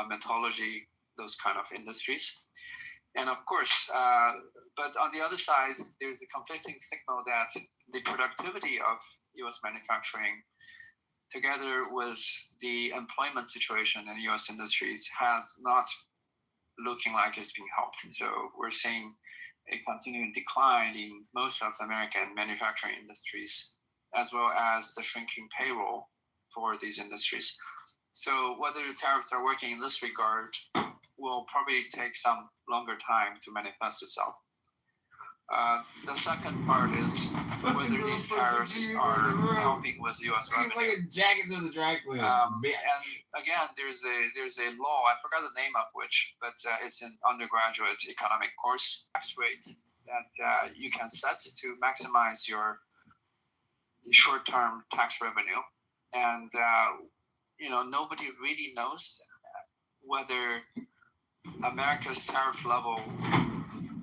metallurgy, those kind of industries. And of course, but on the other side, there's a conflicting signal that the productivity of U.S. manufacturing, together with the employment situation in U.S. industries, has not looking like it's being helped. So we're seeing a continuing decline in most of American manufacturing industries, as well as the shrinking payroll for these industries. So whether the tariffs are working in this regard will probably take some longer time to manifest itself. The second part is whether these tariffs are helping with U.S. revenue. Like a jacket to the dry cleaner. And again, there's a law, I forgot the name of which, but it's an undergraduate economic course, tax rate that you can set to maximize your short-term tax revenue. And nobody really knows whether America's tariff level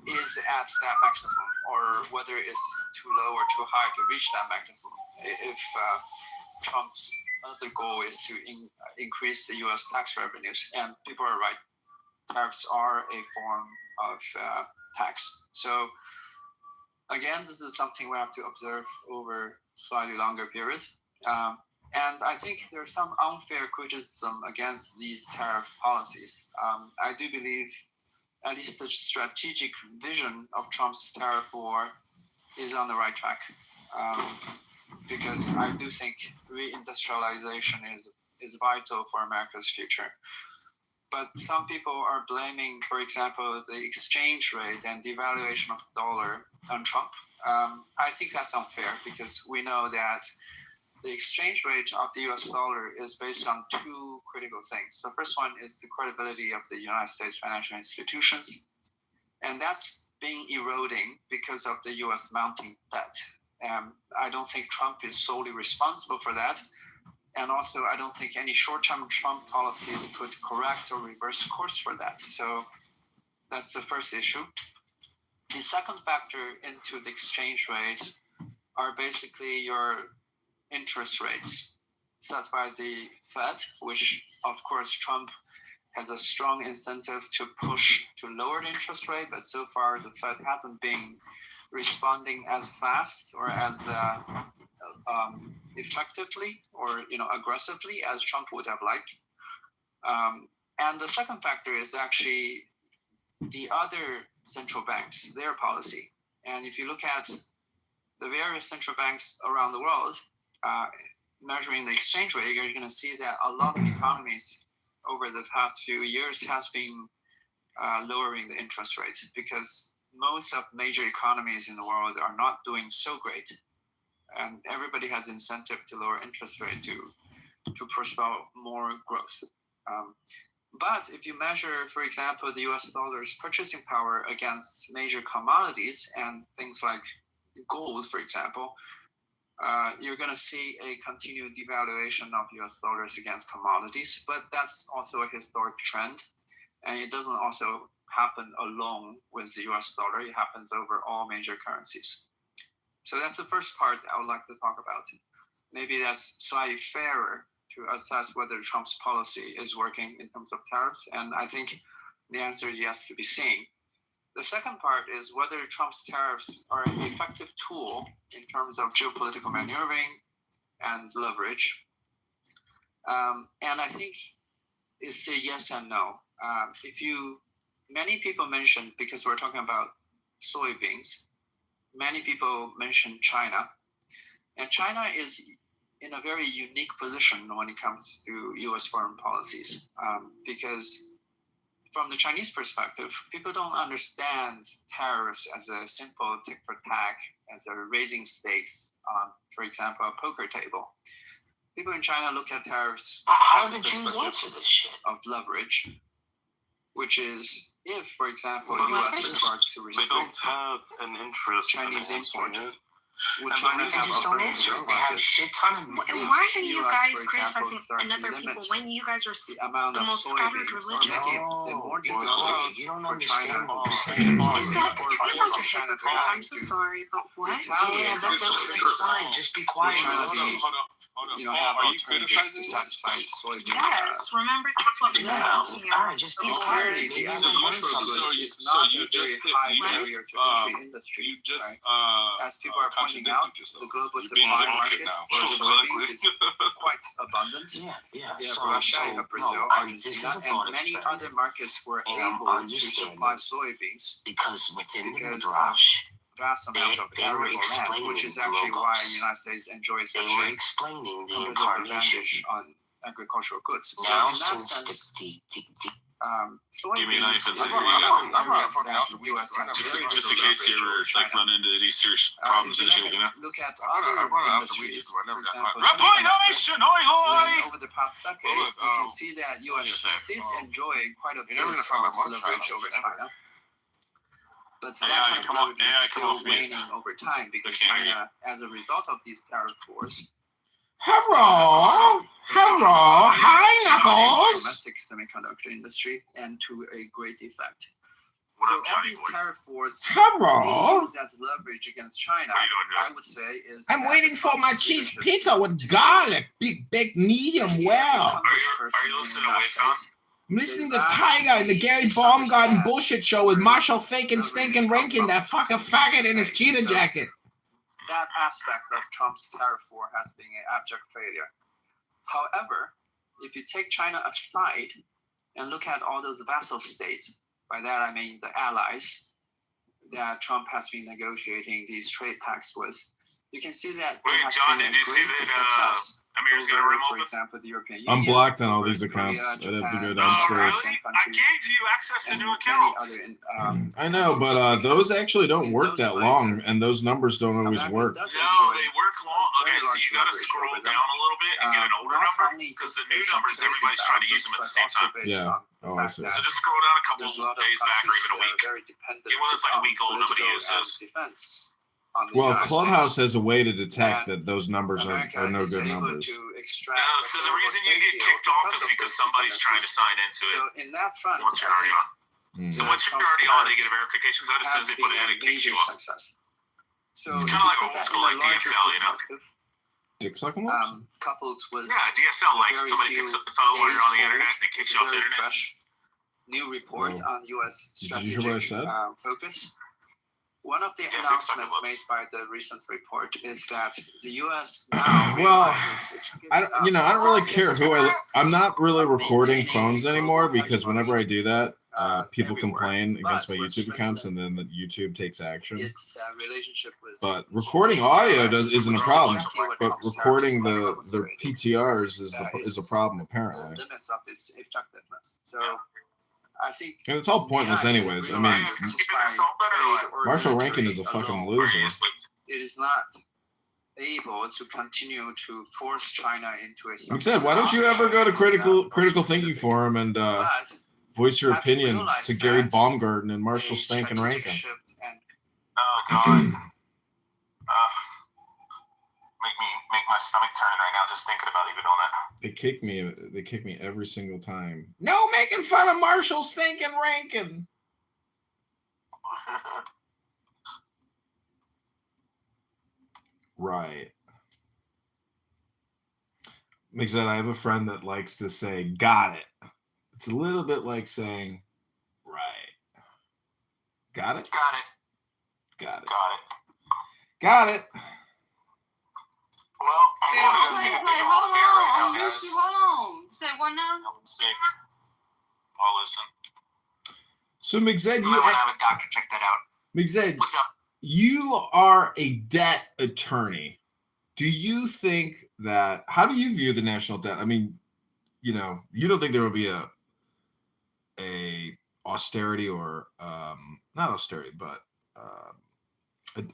is at that maximum, or whether it's too low or too high to reach that maximum. If Trump's other goal is to increase the U.S. tax revenues, and people are right, tariffs are a form of tax. So again, this is something we have to observe over slightly longer period. And I think there's some unfair criticism against these tariff policies. I do believe at least the strategic vision of Trump's tariff war is on the right track. Because I do think reindustrialization is vital for America's future. But some people are blaming, for example, the exchange rate and devaluation of the dollar on Trump. I think that's unfair because we know that the exchange rate of the US dollar is based on two critical things. The first one is the credibility of the United States financial institutions. And that's been eroding because of the US mounting debt. I don't think Trump is solely responsible for that. And also, I don't think any short-term Trump policies could correct or reverse course for that. So that's the first issue. The second factor into the exchange rate are basically your interest rates set by the Fed, which of course Trump has a strong incentive to push to lower the interest rate, but so far the Fed hasn't been responding as fast or as effectively or aggressively as Trump would have liked. And the second factor is actually the other central banks, their policy. And if you look at the various central banks around the world, measuring the exchange rate, you're going to see that a lot of economies over the past few years has been lowering the interest rate because most of major economies in the world are not doing so great. And everybody has incentive to lower interest rate to push about more growth. But if you measure, for example, the US dollar's purchasing power against major commodities and things like gold, for example, you're going to see a continued devaluation of US dollars against commodities, but that's also a historic trend. And it doesn't also happen alone with the US dollar. It happens over all major currencies. So that's the first part I would like to talk about. Maybe that's slightly fairer to assess whether Trump's policy is working in terms of tariffs. And I think the answer is yes to be seen. The second part is whether Trump's tariffs are an effective tool in terms of geopolitical maneuvering and leverage. And I think it's a yes and no. Many people mentioned, because we're talking about soybeans, many people mention China. And China is in a very unique position when it comes to U.S. foreign policies, because from the Chinese perspective, people don't understand tariffs as a simple tick for tack, as a raising stakes on, for example, a poker table. People in China look at tariffs how the Jews answer this shit of leverage, which is if, for example, the U.S. starts to They restrict don't have an interest Chinese in import. would And China the reason have just don't opened answer their it. They have market shit ton of if money. Why are you US, guys for example, criticizing start to another people limit when you guys are the amount the of most scattered soybeans or religion? make it No, more boy, difficult you don't for China understand what we're to saying. Is that, or I'm force China to have I'm so to sorry, but what? Yeah, that's fine. Just be quiet. China Hold be, up, hold up, hold up. you know, Paul, have are you alternatives criticizing to this? satisfy soybean. Yes, remember that's what we're Yeah, asking all about. right, just be People quiet. Clearly, the Maybe you agricultural learn goods something. is So not you a very just high you barrier just, to entry industry, you just right? As people are pointing out, contradicted yourself. the global You're being supply hypocrite market now. for soybeans is quite abundant. Yeah. You have So, Russia, you have Brazil, no, this is Argentina, a thought and many experiment. other markets were And able to understanding. supply soybeans Because within the because Midrash, vast amounts of they were arable land, explaining which is the actually why logos. the United States enjoys they such were a explaining the competitive incarnation. advantage on agricultural goods. So Now, in that since sense, the Give me a knife soybeans and is say, one here you of go. the areas that the U.S. has Just very in little case you leverage ever over like China. run into any serious problems and If shit, you know. Look at I other brought it out the industries, weeds, but I never for got example, caught. Reply semiconductor. nation, oi Then hoi! over the past decade, Well, look, you can see that what U.S. do you say? did enjoy quite a You're bit never of gonna find my mugshot leverage on over me, China. But AI, that kind of come off- leverage AI, is come still off mute. waning over time because I can't hear China, as a result of these tariff wars, Hello, hi Knuckles. domestic semiconductor industry and to a great effect. What So up, all Johnny these boy? tariff wars Hello. used as leverage against China, How you doing, I Joe? would say is I'm that waiting the for my Trump's cheese leadership pizza with to garlic, big, medium every well. congressperson Are you in the listening United to Wave States, I'm listening to They Tiger and the Gary vastly Baumgarten misunderstand bullshit show with Marshall Fakin, Stinkin' Rankin, that fucking faggot in his cheetah jacket. that aspect of Trump's tariff war has been an abject failure. However, if you take China aside and look at all those vassal states, by that I mean the allies that Trump has been negotiating these trade pacts with, you can see that Wait, there has John, been a did you see great that, success Amir's got a over, room for open? example, the European I'm Union. blocked on all over these accounts. Korea, I'd have to go Japan, downstairs. Oh, really? I gave you access to and new many accounts. other I know, but those actually don't work that long, and those numbers don't always work. No, they work long. Okay, so you gotta scroll down a little bit and get an older number because the new numbers, everybody's trying to use them at the same time. Yeah. Oh, I see. So just scroll down a couple There's a lot of days back or even a week. very dependent Get one that's like a week old, nobody political uses. defense on the Well, United Clubhouse States. has a way to detect that those numbers America are no is good able numbers. to extract No, a so the favorable reason you trade get deal kicked off is of because those somebody's trying to sign into dependencies. it So in that front, once you're I already think on. So once you're already on, they get a verification code. It says they put it in, it kicks you off. success. So It's if kinda you like put old that school, in a like larger DSL, you know? perspective, Dick sucking lips? coupled with Yeah, DSL, like very somebody few picks up the phone while you're on the days internet old, and it kicks it's you off the very internet. fresh new report Whoa. on U.S. Did you hear what I strategic said? focus. One of the Yeah, big announcements sucker made lips. by the recent report is that the U.S. now Well, realizes it's I don't really care who I'm not really recording maintaining phones a anymore global because whenever I do that, people everywhere. complain against But my we're YouTube accounts, and strengthening then YouTube takes action. its relationship with. But recording audio isn't a problem. Exactly what But Trump's recording tariffs the are PTRs is a problem the apparently. limits of its effectiveness. So I think. And it's all pointless anyways. I mean, Marshall Rankin is a fucking loser. It is not able to continue to force China into a. Like I said, why don't you ever go to critical thinking forum and voice your opinion to Gary Baumgarten and Marshall Stankin Rankin? Oh God. Make my stomach turn right now just thinking about even doing that. They kick me every single time. No making fun of Marshall Stankin Rankin. Right. Makes that I have a friend that likes to say, got it. It's a little bit like saying, right. Got it? got it. Got it. Got it. Got it. Well, I'm going to go take a big old beer right now, guys. Say what now? I'm safe. I'll listen. So Migzed, You might want to have a doctor check that out. Migzed, What's up? you are a debt attorney. Do you think that, how do you view the national debt? I mean, you don't think there will be a austerity or not austerity, but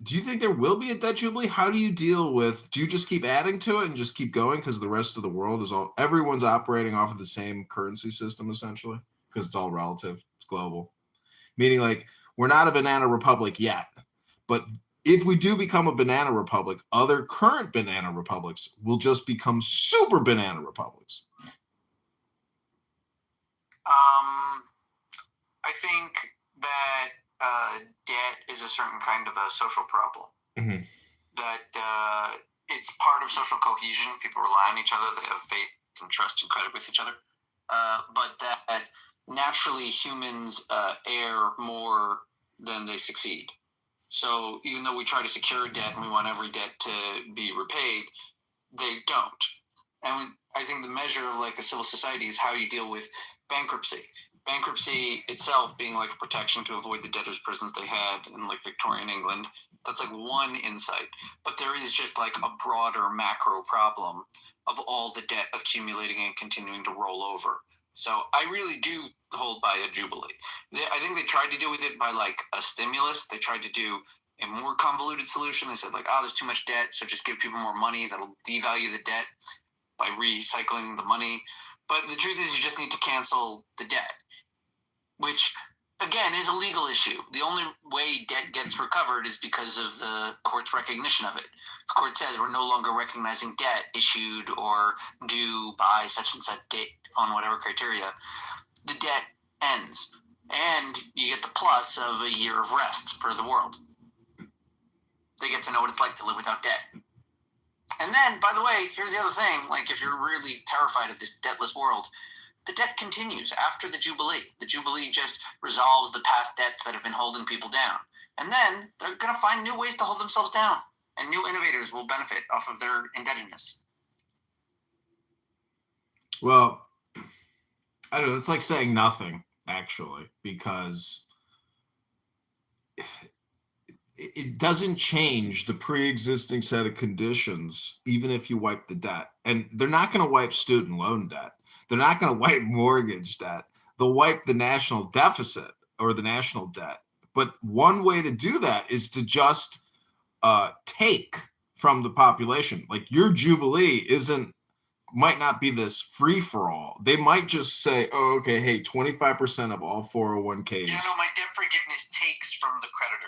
do you think there will be a debt jubilee? How do you deal with, do you just keep adding to it and just keep going because the rest of the world is everyone's operating off of the same currency system essentially because it's all relative, it's global. Meaning like we're not a banana republic yet, but if we do become a banana republic, other current banana republics will just become super banana republics. I think that debt is a certain kind of a social problem. Mm-hmm. That it's part of social cohesion. People rely on each other. They have faith and trust and credit with each other. But that naturally humans err more than they succeed. So even though we try to secure debt and we want every debt to be repaid, they don't. And I think the measure of like a civil society is how you deal with bankruptcy. Bankruptcy itself being like a protection to avoid the debtors' prisons they had in like Victorian England. That's like one insight. But there is just like a broader macro problem of all the debt accumulating and continuing to roll over. So I really do hold by a jubilee. I think they tried to deal with it by like a stimulus. They tried to do a more convoluted solution. They said like, oh, there's too much debt, so just give people more money. That'll devalue the debt by recycling the money. But the truth is you just need to cancel the debt, which again is a legal issue. The only way debt gets recovered is because of the court's recognition of it. The court says we're no longer recognizing debt issued or due by such and such date on whatever criteria. The debt ends, and you get the plus of a year of rest for the world. They get to know what it's like to live without debt. And then, by the way, here's the other thing. Like, if you're really terrified of this debtless world, the debt continues after the Jubilee. The Jubilee just resolves the past debts that have been holding people down. And then they're going to find new ways to hold themselves down. And new innovators will benefit off of their indebtedness. Well, I don't know. It's like saying nothing, actually, because it doesn't change the pre-existing set of conditions, even if you wipe the debt. And they're not going to wipe student loan debt. They're not going to wipe mortgage debt. They'll wipe the national deficit or the national debt. But one way to do that is to just take from the population. Like your Jubilee might not be this free-for-all. They might just say, oh, okay, hey, 25% of all 401ks. Yeah, no, my debt forgiveness takes from the creditor.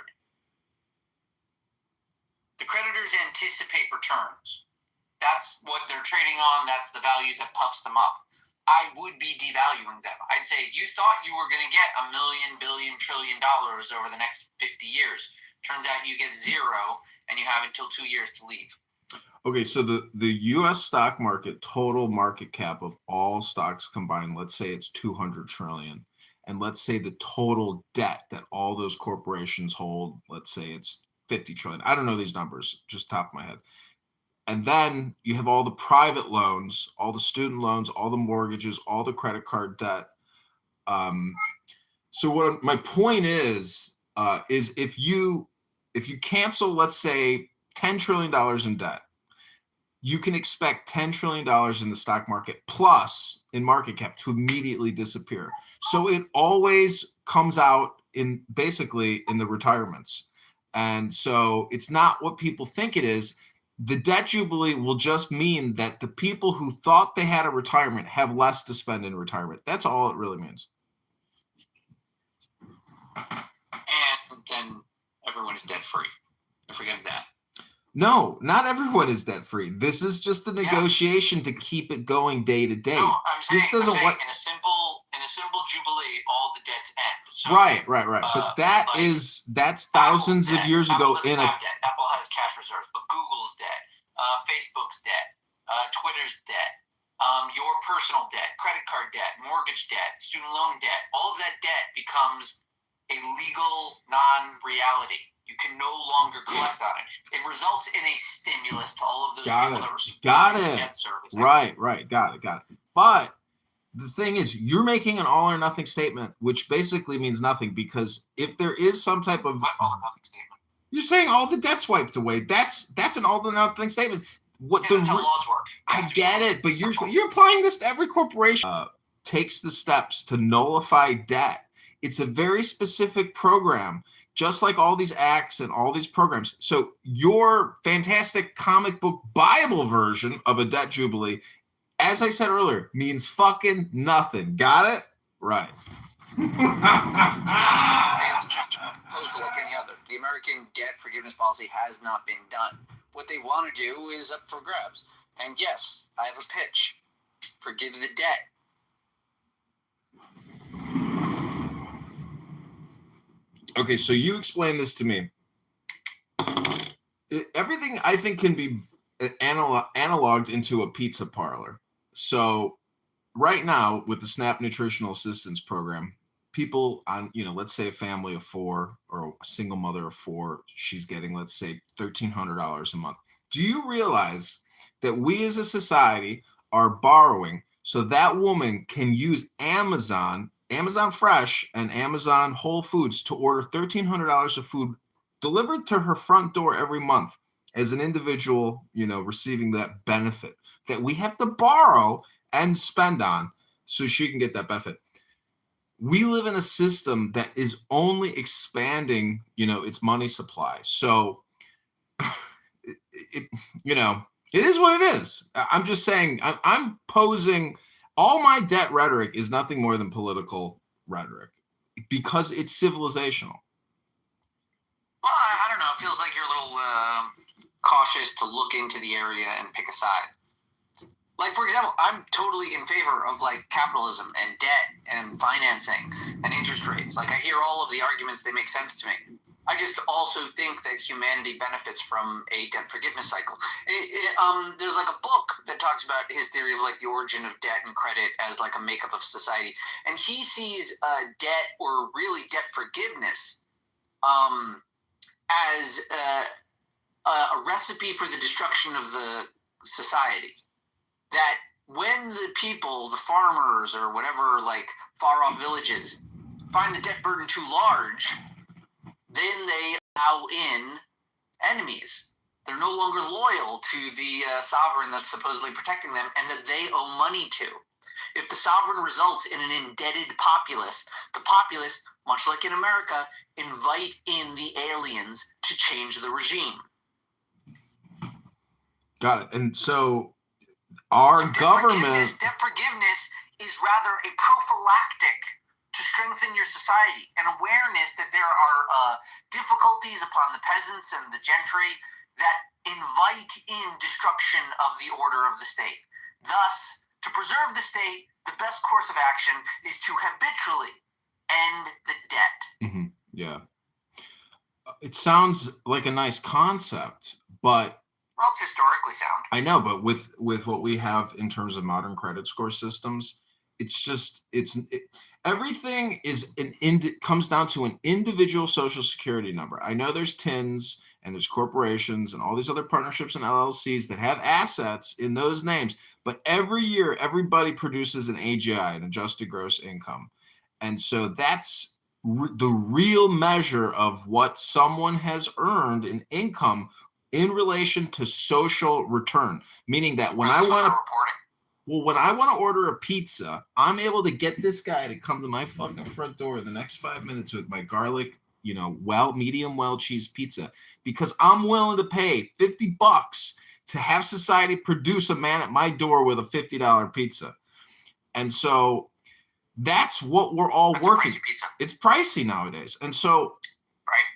The creditors anticipate returns. That's what they're trading on. That's the value that puffs them up. I would be devaluing them. I'd say you thought you were going to get $1 million, billion, trillion over the next 50 years. Turns out you get zero, and you have until 2 years to leave. Okay, so the U.S. stock market total market cap of all stocks combined, let's say it's 200 trillion, and let's say the total debt that all those corporations hold, let's say it's 50 trillion. I don't know these numbers, just top of my head. And then you have all the private loans, all the student loans, all the mortgages, all the credit card debt. So what my point is if you cancel, let's say, $10 trillion in debt, you can expect $10 trillion in the stock market plus in market cap to immediately disappear. So it always comes out in basically in the retirements. And so it's not what people think it is. The debt jubilee will just mean that the people who thought they had a retirement have less to spend in retirement. That's all it really means. And then everyone is debt free. Don't forget that. No, not everyone is debt free. This is just a negotiation to keep it going day to day. No, I'm saying, this doesn't in a simple jubilee, all the debts end. So, right. But that's thousands of years ago in a debt. Apple has cash reserves, but Google's debt, Facebook's debt, Twitter's debt, your personal debt, credit card debt, mortgage debt, student loan debt, all of that debt becomes a legal non-reality. You can no longer collect on it. It results in a stimulus to all of those people that receive debt service. Right. Got it. But the thing is, you're making an all or nothing statement, which basically means nothing, because if there is some type of all or nothing statement, you're saying all the debt's wiped away. That's an all or nothing statement. That's how laws work. I get it, but you're applying this to every corporation. Takes the steps to nullify debt. It's a very specific program, just like all these acts and all these programs. So your fantastic comic book Bible version of a debt jubilee, as I said earlier, means fucking nothing. Got it? Right. It's just proposal like any other. The American debt forgiveness policy has not been done. What they want to do is up for grabs. And yes, I have a pitch. Forgive the debt. Okay, so you explain this to me. Everything I think can be analoged into a pizza parlor. So right now with the SNAP Nutritional Assistance Program, people on, let's say a family of 4 or a single mother of 4, she's getting, let's say, $1,300 a month. Do you realize that we as a society are borrowing so that woman can use Amazon Fresh and Amazon Whole Foods to order $1,300 of food delivered to her front door every month as an individual, receiving that benefit that we have to borrow and spend on so she can get that benefit. We live in a system that is only expanding, its money supply. So, it is what it is. I'm just saying, I'm posing all my debt rhetoric is nothing more than political rhetoric because it's civilizational. Well, I don't know. It feels like you're a little cautious to look into the area and pick a side. Like, for example, I'm totally in favor of, capitalism and debt and financing and interest rates. I hear all of the arguments. They make sense to me. I just also think that humanity benefits from a debt forgiveness cycle. There's a book that talks about his theory of the origin of debt and credit as a makeup of society. And he sees debt, or really debt forgiveness, as a recipe for the destruction of the society. That when the people, the farmers or whatever, far off villages, find the debt burden too large, then they allow in enemies. They're no longer loyal to the sovereign that's supposedly protecting them and that they owe money to. If the sovereign results in an indebted populace, the populace, much like in America, invite in the aliens to change the regime. Got it. And so our government... Debt forgiveness is rather a prophylactic to strengthen your society, an awareness that there are difficulties upon the peasants and the gentry that invite in destruction of the order of the state. Thus, to preserve the state, the best course of action is to habitually end the debt. Mm-hmm. Yeah. It sounds like a nice concept, but... Well, it's historically sound. I know, but with what we have in terms of modern credit score systems, everything comes down to an individual social security number. I know there's TINs and there's corporations and all these other partnerships and LLCs that have assets in those names, but every year everybody produces an AGI, an adjusted gross income. And so that's the real measure of what someone has earned in income in relation to social return, meaning that when I want to order a pizza, I'm able to get this guy to come to my fucking front door in the next 5 minutes with my garlic, medium well cheese pizza, because I'm willing to pay $50 to have society produce a man at my door with a $50 pizza. And so that's what we're all working. It's pricey nowadays. And so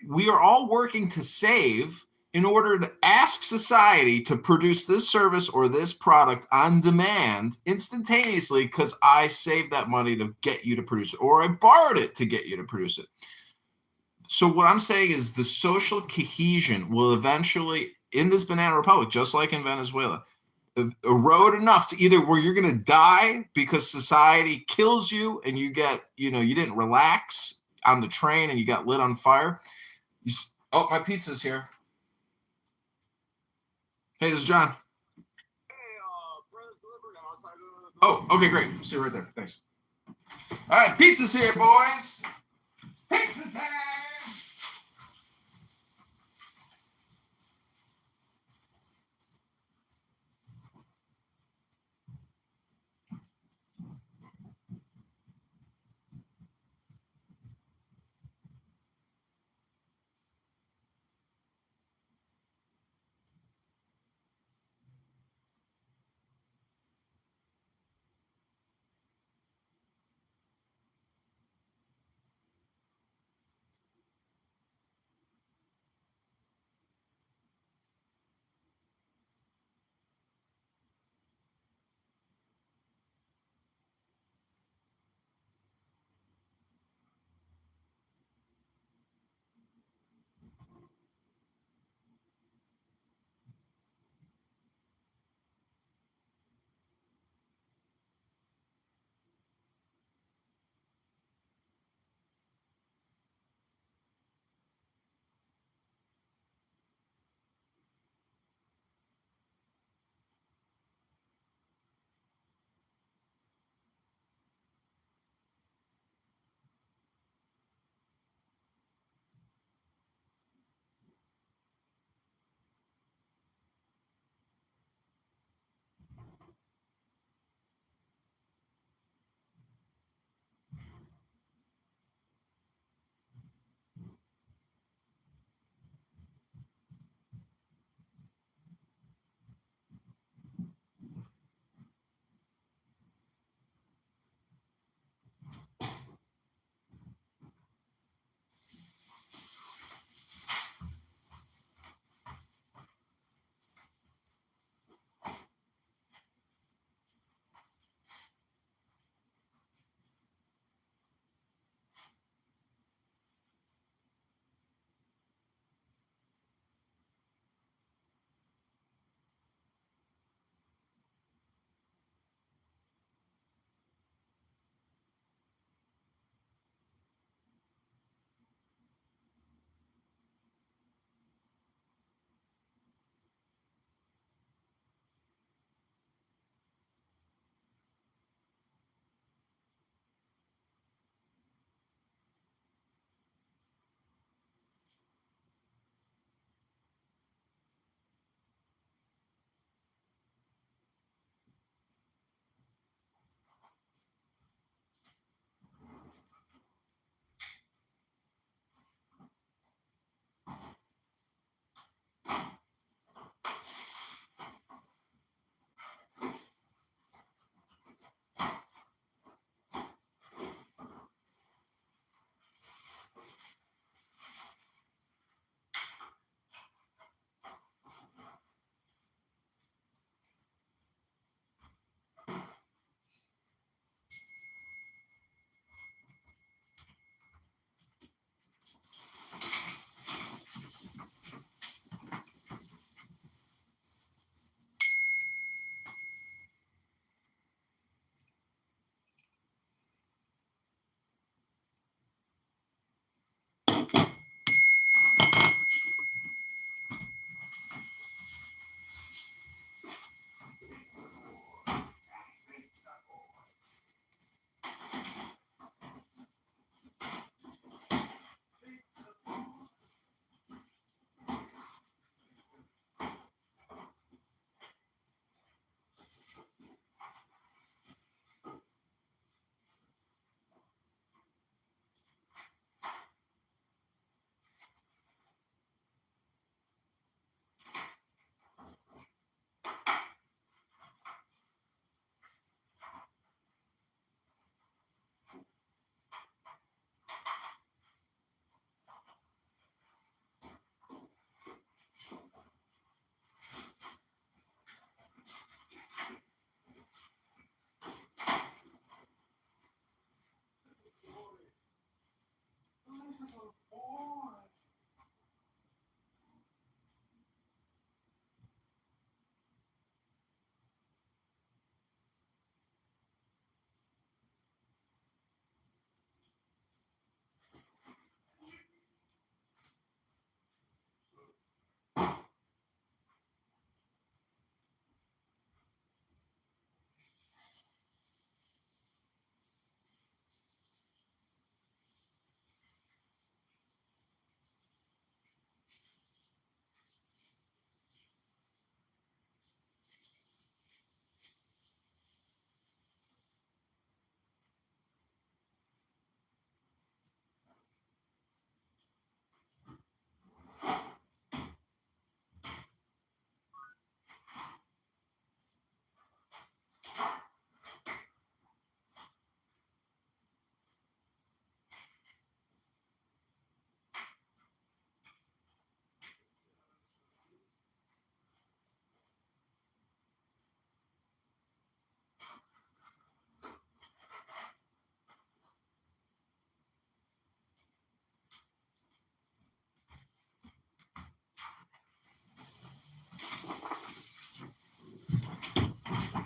we are all working to save in order to ask society to produce this service or this product on demand instantaneously because I saved that money to get you to produce it, or I borrowed it to get you to produce it. So what I'm saying is the social cohesion will eventually, in this banana republic, just like in Venezuela, erode enough to either where you're going to die because society kills you and you get, you didn't relax on the train and you got lit on fire. Oh, my pizza's here. Hey, this is John. Hey, brother's delivery. I'm outside the... Oh, okay, great. See you right there. Thanks. All right, pizza's here, boys. Pizza time!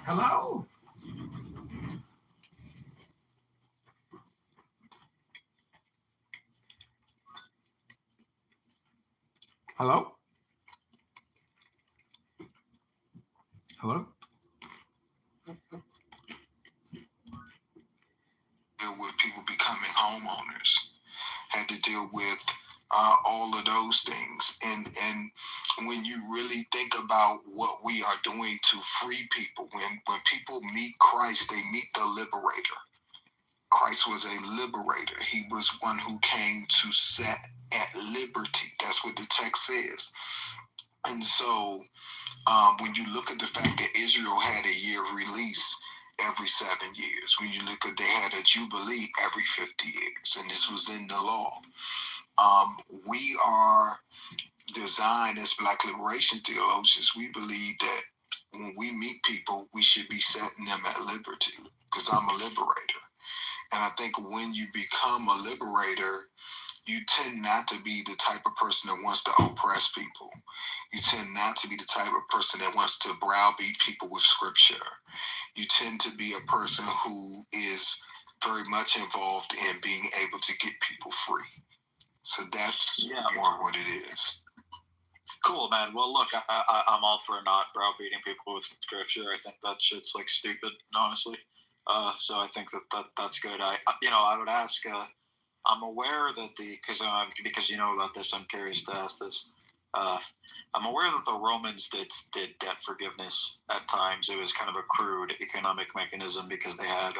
Hello? Hello? Hello? Deal with people becoming homeowners, had to deal with all of those things. And when you really think about what we are doing to free people, when people meet Christ, they meet the liberator. Christ was a liberator. He was one who came to set at liberty. That's what the text says. And so when you look at the fact that Israel had a year of release every 7 years, when you look at they had a jubilee every 50 years, and this was in the law. We are designed as Black liberation theologians. We believe that when we meet people, we should be setting them at liberty, because I'm a liberator. And I think when you become a liberator, you tend not to be the type of person that wants to oppress people. You tend not to be the type of person that wants to browbeat people with scripture. You tend to be a person who is very much involved in being able to get people free. So that's more what it is. Cool, man. Well, look, I'm all for not browbeating people with scripture. I think that shit's like stupid, honestly. So I think that's good. I would ask. I'm aware that because you know about this, I'm curious to ask this. I'm aware that the Romans did debt forgiveness at times. It was kind of a crude economic mechanism because they had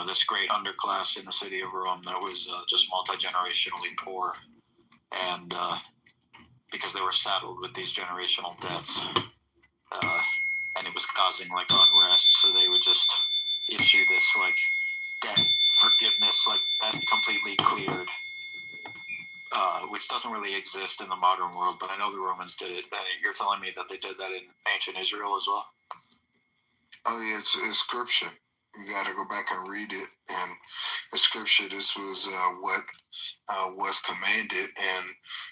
this great underclass in the city of Rome that was just multi-generationally poor, and because they were saddled with these generational debts, and it was causing like unrest, so they would just issue this like debt forgiveness, like that completely cleared, which doesn't really exist in the modern world, but I know the Romans did it. And you're telling me that they did that in ancient Israel as well? Oh yeah, it's scripture. You got to go back and read it. And the scripture, this was what was commanded. And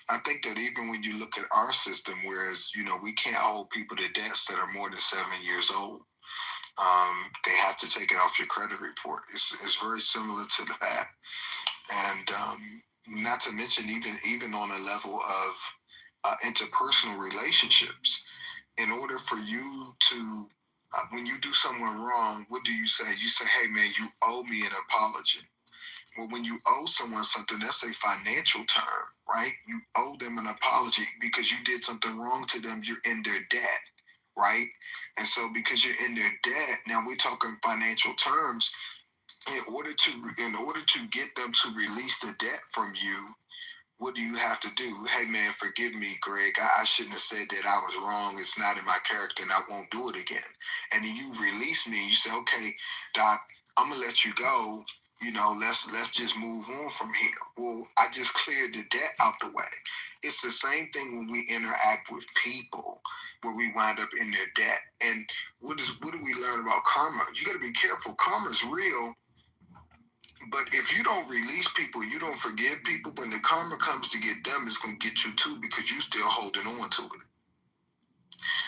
I think that even when you look at our system, whereas, we can't hold people to debts that are more than 7 years old. They have to take it off your credit report. It's very similar to that. And not to mention even on a level of interpersonal relationships, in order for you to when you do someone wrong, what do you say? You say, hey man, you owe me an apology. Well, when you owe someone something, that's a financial term, right? You owe them an apology because you did something wrong to them. You're in their debt, right? And so because you're in their debt, now we're talking financial terms. In order to get them to release the debt from you, what do you have to do? Hey man, forgive me, Greg. I shouldn't have said that. I was wrong. It's not in my character, and I won't do it again. And then you release me. You say, okay, Doc, I'm gonna let you go. Let's just move on from here. Well, I just cleared the debt out the way. It's the same thing when we interact with people, where we wind up in their debt. And what do we learn about karma? You got to be careful. Karma is real. But if you don't release people, you don't forgive people, when the karma comes to get them, it's going to get you too, because you still holding on to it.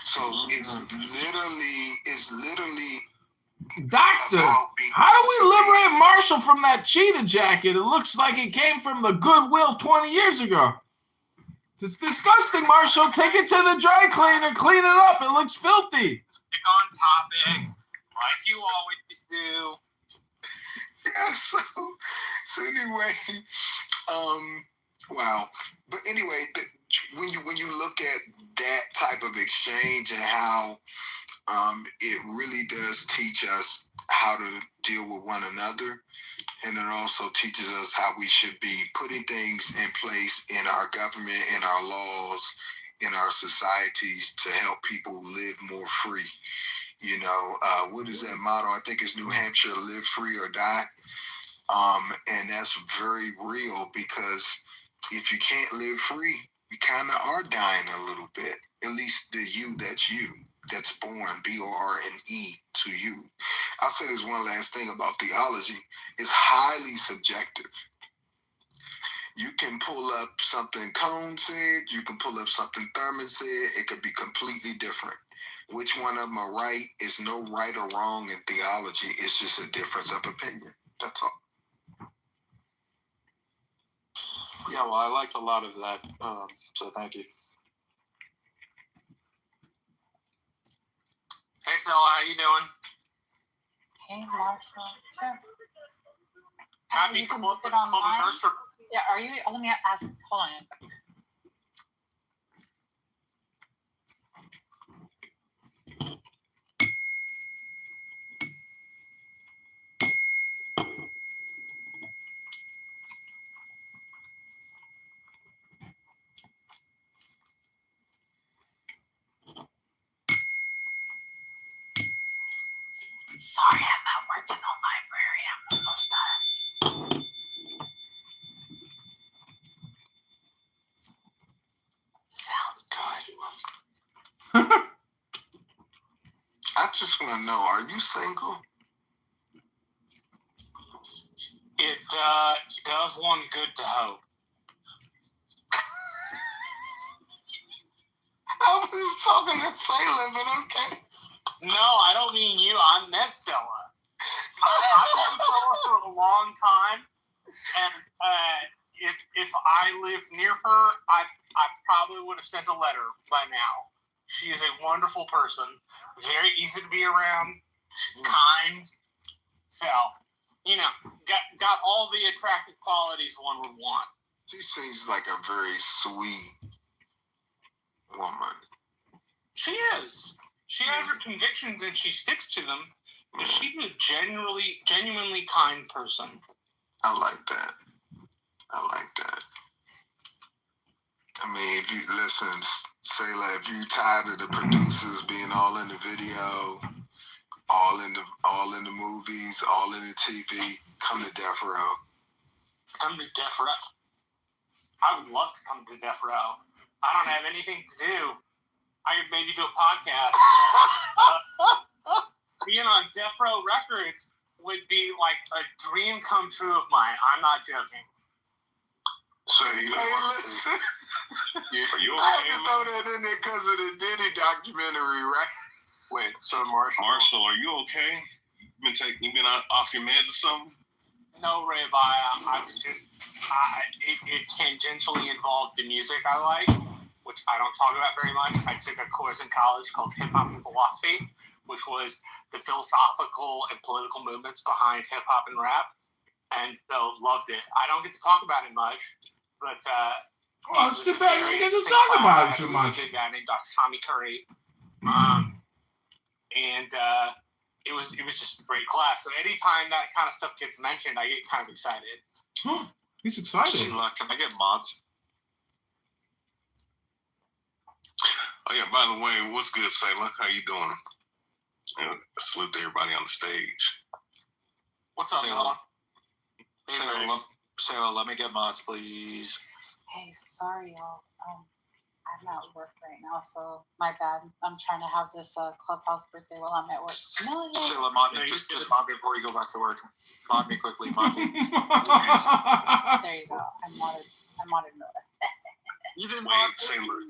So it's literally Doctor, how do we liberate Marshall from that cheetah jacket? It looks like it came from the Goodwill 20 years ago. It's disgusting, Marshall. Take it to the dry cleaner, clean it up. It looks filthy. Stick on topic, like you always do. Yeah, so anyway, wow. But anyway, when you look at that type of exchange and how it really does teach us how to deal with one another, and it also teaches us how we should be putting things in place in our government, in our laws, in our societies to help people live more free. You know, what is that motto? I think it's New Hampshire, live free or die. And that's very real, because if you can't live free, you kind of are dying a little bit. At least the you, that's born, B-O-R-N-E, to you. I'll say this one last thing about theology. It's highly subjective. You can pull up something Cone said, you can pull up something Thurman said, it could be completely different. Which one of them are right? Is no right or wrong in theology. It's just a difference of opinion. That's all. Yeah, well, I liked a lot of that, so thank you. Hey, Stella, how you doing? Hey, Marshall. Sure. Happy You can club look it online. anniversary. Yeah, are you? Let me ask. Hold on. Sorry, I'm not working on library. I'm almost done. Sounds good. I just want to know, are you single? It does one good to hope. I was talking to Sailor, but okay. No, I don't mean you. I met Stella. I've known Stella for a long time, and if I lived near her, I probably would have sent a letter by now. She is a wonderful person, very easy to be around, she's kind, so, you know, got all the attractive qualities one would want. She seems like a very sweet woman. She is. She has her convictions and she sticks to them, but she's a genuinely kind person. I like that. I mean, if you listen, Sayla, if you tired of the producers being all in the video, all in the movies, all in the TV, come to Death Row. Come to Death Row. I would love to come to Death Row. I don't have anything to do. I could maybe do a podcast. Being on Death Row Records would be like a dream come true of mine. I'm not joking. So Hey, listen. are you okay? I had to throw that in there because of the Diddy documentary, right? Wait, so Marshall, are you okay? You been off your meds or something? No, Ray, I was just, it tangentially involved the music I like, which I don't talk about very much. I took a course in college called Hip Hop and Philosophy, which was the philosophical and political movements behind hip hop and rap, and so loved it. I don't get to talk about it much, but Well, it's too bad you get to talk about it too much. A guy named Dr. Tommy Curry, and it was just a great class. So anytime that kind of stuff gets mentioned, I get kind of excited. He's excited. Can I get mods? Oh yeah, by the way, what's good, Sailor? How you doing? Salute to everybody on the stage. What's up, Noah? Sarah, let me get mods, please. Hey, sorry, y'all. I'm at work right now, so my bad. I'm trying to have this clubhouse birthday while I'm at work. No. Sheila, mod me. Just mod me before you go back to work. Mod me quickly. Mod me. There you go. I modded Mila. You didn't Wait, mod Sailor.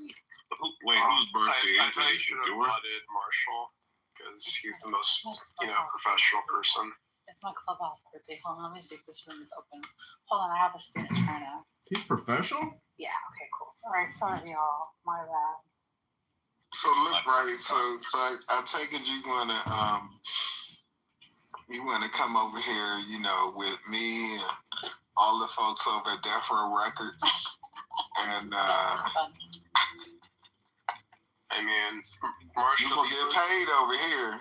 Wait, whose birthday I is thought you it? should have Yours? modded Marshall because he's the most, professional person. It's my clubhouse birthday. Hold on, let me see if this room is open. Hold on, I have a student trying to. He's professional? Yeah, okay, cool. All right, sorry, y'all. My bad. So look, right. So I take it you wanna come over here, with me and all the folks over at Death Row Records, and That's fun. I mean, you Marshall. gonna get paid over here.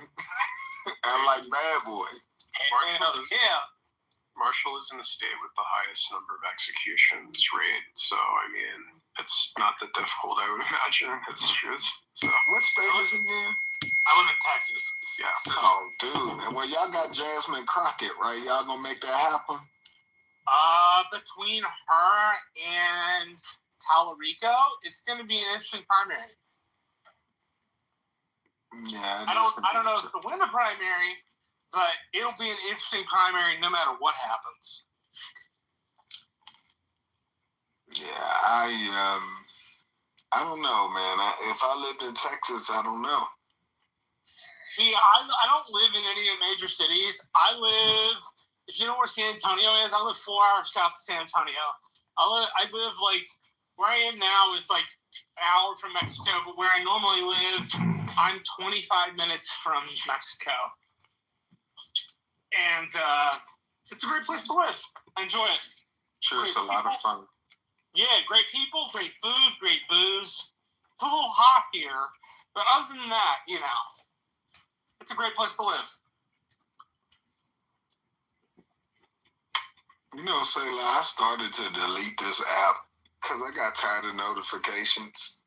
I like Bad Boy. Marshall is in the state with the highest number of executions rate. So I mean, it's not that difficult. I would imagine it's true. So What state is it again? I live in Texas. Yeah. Oh, dude. Well, y'all got Jasmine Crockett, right? Y'all gonna make that happen? Between her and Tallarico, it's going to be an interesting primary. Yeah. I don't know if to win the primary, but it'll be an interesting primary no matter what happens. Yeah, I don't know, man. If I lived in Texas, I don't know. See, I don't live in any of the major cities. I live, if you know where San Antonio is, I live 4 hours south of San Antonio. I live like, where I am now is like an hour from Mexico, but where I normally live, I'm 25 minutes from Mexico. And it's a great place to live. I enjoy it. Sure, it's a lot of fun. Yeah, great people, great food, great booze. It's a little hot here, but other than that, it's a great place to live. Sayla, I started to delete this app because I got tired of notifications.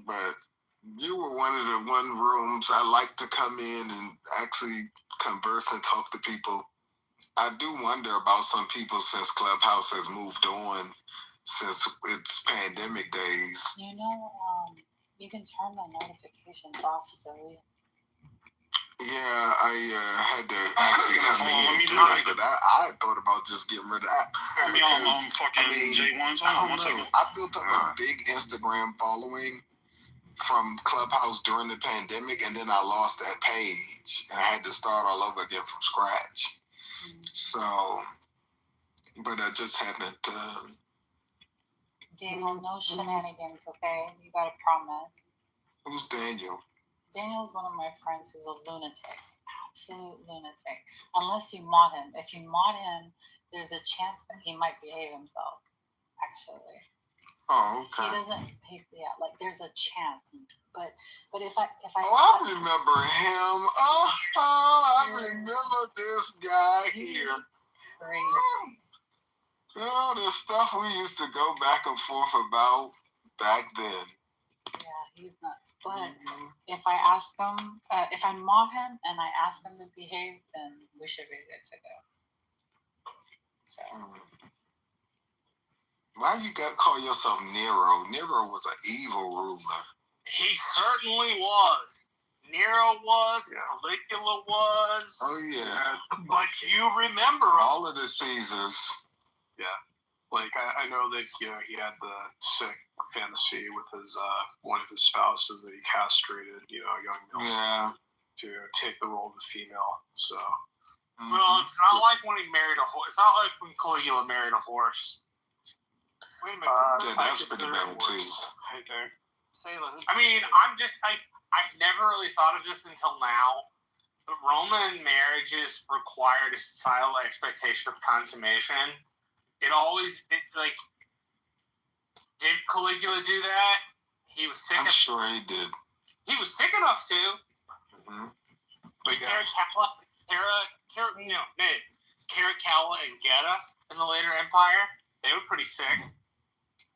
But you were one of the rooms I like to come in and actually converse and talk to people. I do wonder about some people since Clubhouse has moved on since its pandemic days. You can turn the notifications off, silly. Yeah, I had to actually come in and do that, but I thought about just getting rid of that. I built up a big Instagram following from Clubhouse during the pandemic, and then I lost that page, and I had to start all over again from scratch. So, but I just haven't. Daniel, no shenanigans, okay? You gotta promise. Who's Daniel? Daniel's one of my friends who's a lunatic. Absolute lunatic. Unless you mod him. If you mod him, there's a chance that he might behave himself, actually. Oh, okay. There's a chance. But if I I remember him. I remember this guy here. Crazy. Oh, the stuff we used to go back and forth about back then. Yeah, he's nuts. But if I ask him, if I mod him and I ask him to behave, then we should be good to go. So. Why you call yourself Nero? Nero was an evil ruler. He certainly was. Nero was. Caligula was. Oh yeah. But you remember all of the Caesars. Yeah. Like I know that he had the sick fantasy with his one of his spouses that he castrated, young males to take the role of the female. So well, it's not like when he married a horse. It's not like when Caligula married a horse. Wait a minute. Yeah, that's pretty bad too. Right there. I mean, I've never really thought of this until now. But Roman marriages required a societal expectation of consummation. Did Caligula do that? He was sick. I'm sure he did. He was sick enough to. Mm-hmm. Caracalla and Geta in the later empire, they were pretty sick.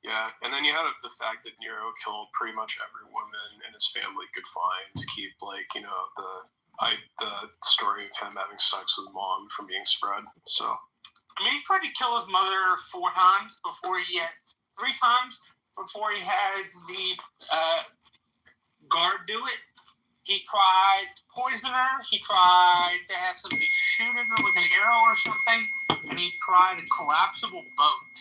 Yeah, and then you had the fact that Nero killed pretty much every woman in his family could find to keep, the story of him having sex with mom from being spread. So, I mean, he tried to kill his mother 4 times before he had 3 times before he had the guard do it. He tried to poison her. He tried to have somebody shoot at her with an arrow or something. And he tried a collapsible boat.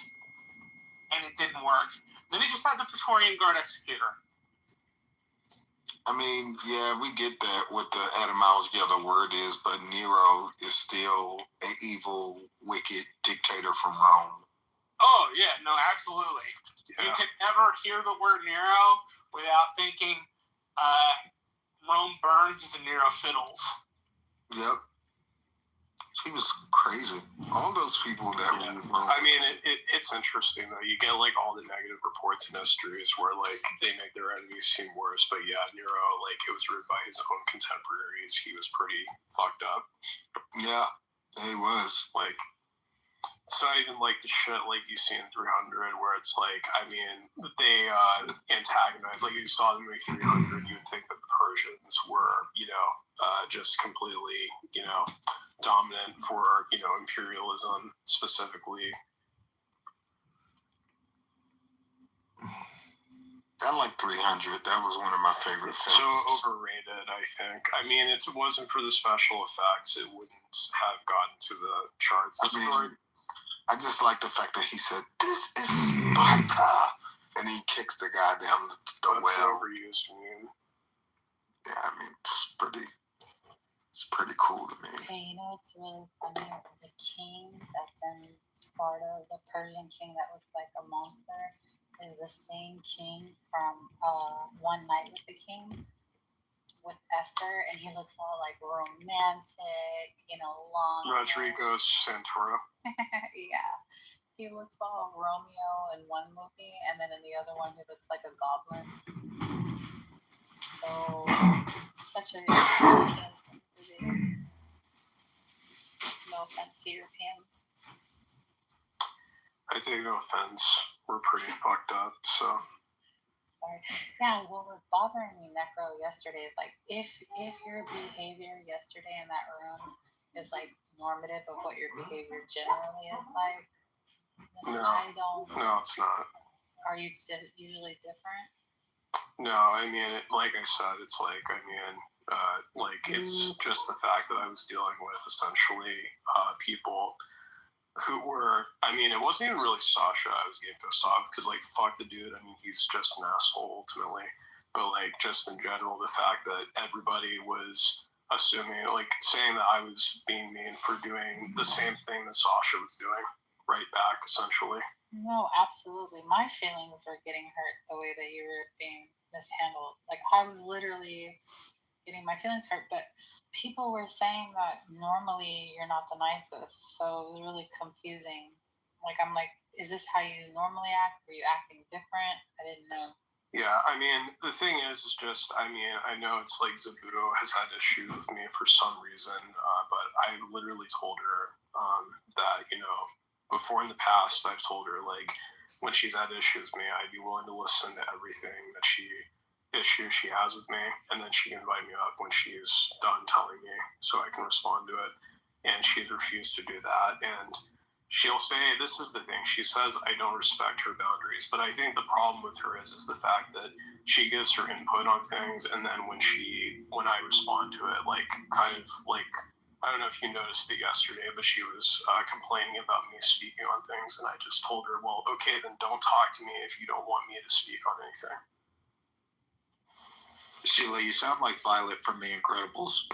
And it didn't work. Then he just had the Praetorian Guard execute her. I mean, yeah, we get that what the etymology of the word is, but Nero is still an evil, wicked dictator from Rome. Oh, yeah, no, absolutely. Yeah. You can never hear the word Nero without thinking Rome burns and Nero fiddles. Yep. He was crazy. All those people that yeah. were. I mean, it's interesting though. You get like all the negative reports in histories where like they make their enemies seem worse, but yeah, Nero, like it was written by his own contemporaries. He was pretty fucked up. Yeah, he was. Like, it's not even like the shit like you see in 300 where it's like, I mean, they antagonize. Like, if you saw the movie 300, you would think that the Persians were, just completely, dominant for, imperialism specifically. I like 300. That was one of my favorite films. So overrated, I think. I mean, it wasn't for the special effects, it wouldn't have gotten to the charts. I just like the fact that he said, "This is Sparta," and he kicks the guy down the well. Overused meme. Yeah, I mean, it's pretty cool to me. Hey, it's really funny. The king that's in Sparta, the Persian king that looks like a monster, is the same king from One Night with the King with Esther, and he looks all like romantic, long. Rodrigo Santoro. Yeah, he looks all Romeo in one movie, and then in the other one he looks like a goblin. So such a European movie. No offense to Europeans. I take no offense. We're pretty fucked up, so. Sorry. Yeah, what was bothering me, Necro, yesterday is like if your behavior yesterday in that room is like normative of what your behavior generally is like, then No, it's not. Are you usually different? No, I mean, like I said, it's like, it's just the fact that I was dealing with essentially people who were, I mean, it wasn't even really Sasha I was getting pissed off because, like, fuck the dude. I mean, he's just an asshole ultimately. But, like, just in general, the fact that everybody was assuming, like, saying that I was being mean for doing the same thing that Sasha was doing right back, essentially. No, absolutely. My feelings were getting hurt the way that you were being mishandled. Like, I was literally getting my feelings hurt, but people were saying that normally you're not the nicest, so it was really confusing. Like, I'm like, is this how you normally act? Were you acting different? I didn't know. Yeah, I mean, the thing is just, I mean, I know it's like Zabuto has had issues with me for some reason, but I literally told her that, before in the past, I've told her, like, when she's had issues with me, I'd be willing to listen to everything that she has with me, and then she can invite me up when she's done telling me so I can respond to it. And she's refused to do that. And she'll say, this is the thing, she says I don't respect her boundaries, but I think the problem with her is the fact that she gives her input on things, and then when I respond to it, like, kind of like, I don't know if you noticed it yesterday, but she was complaining about me speaking on things, and I just told her, well, okay, then don't talk to me if you don't want me to speak on anything. Sheila, you sound like Violet from The Incredibles.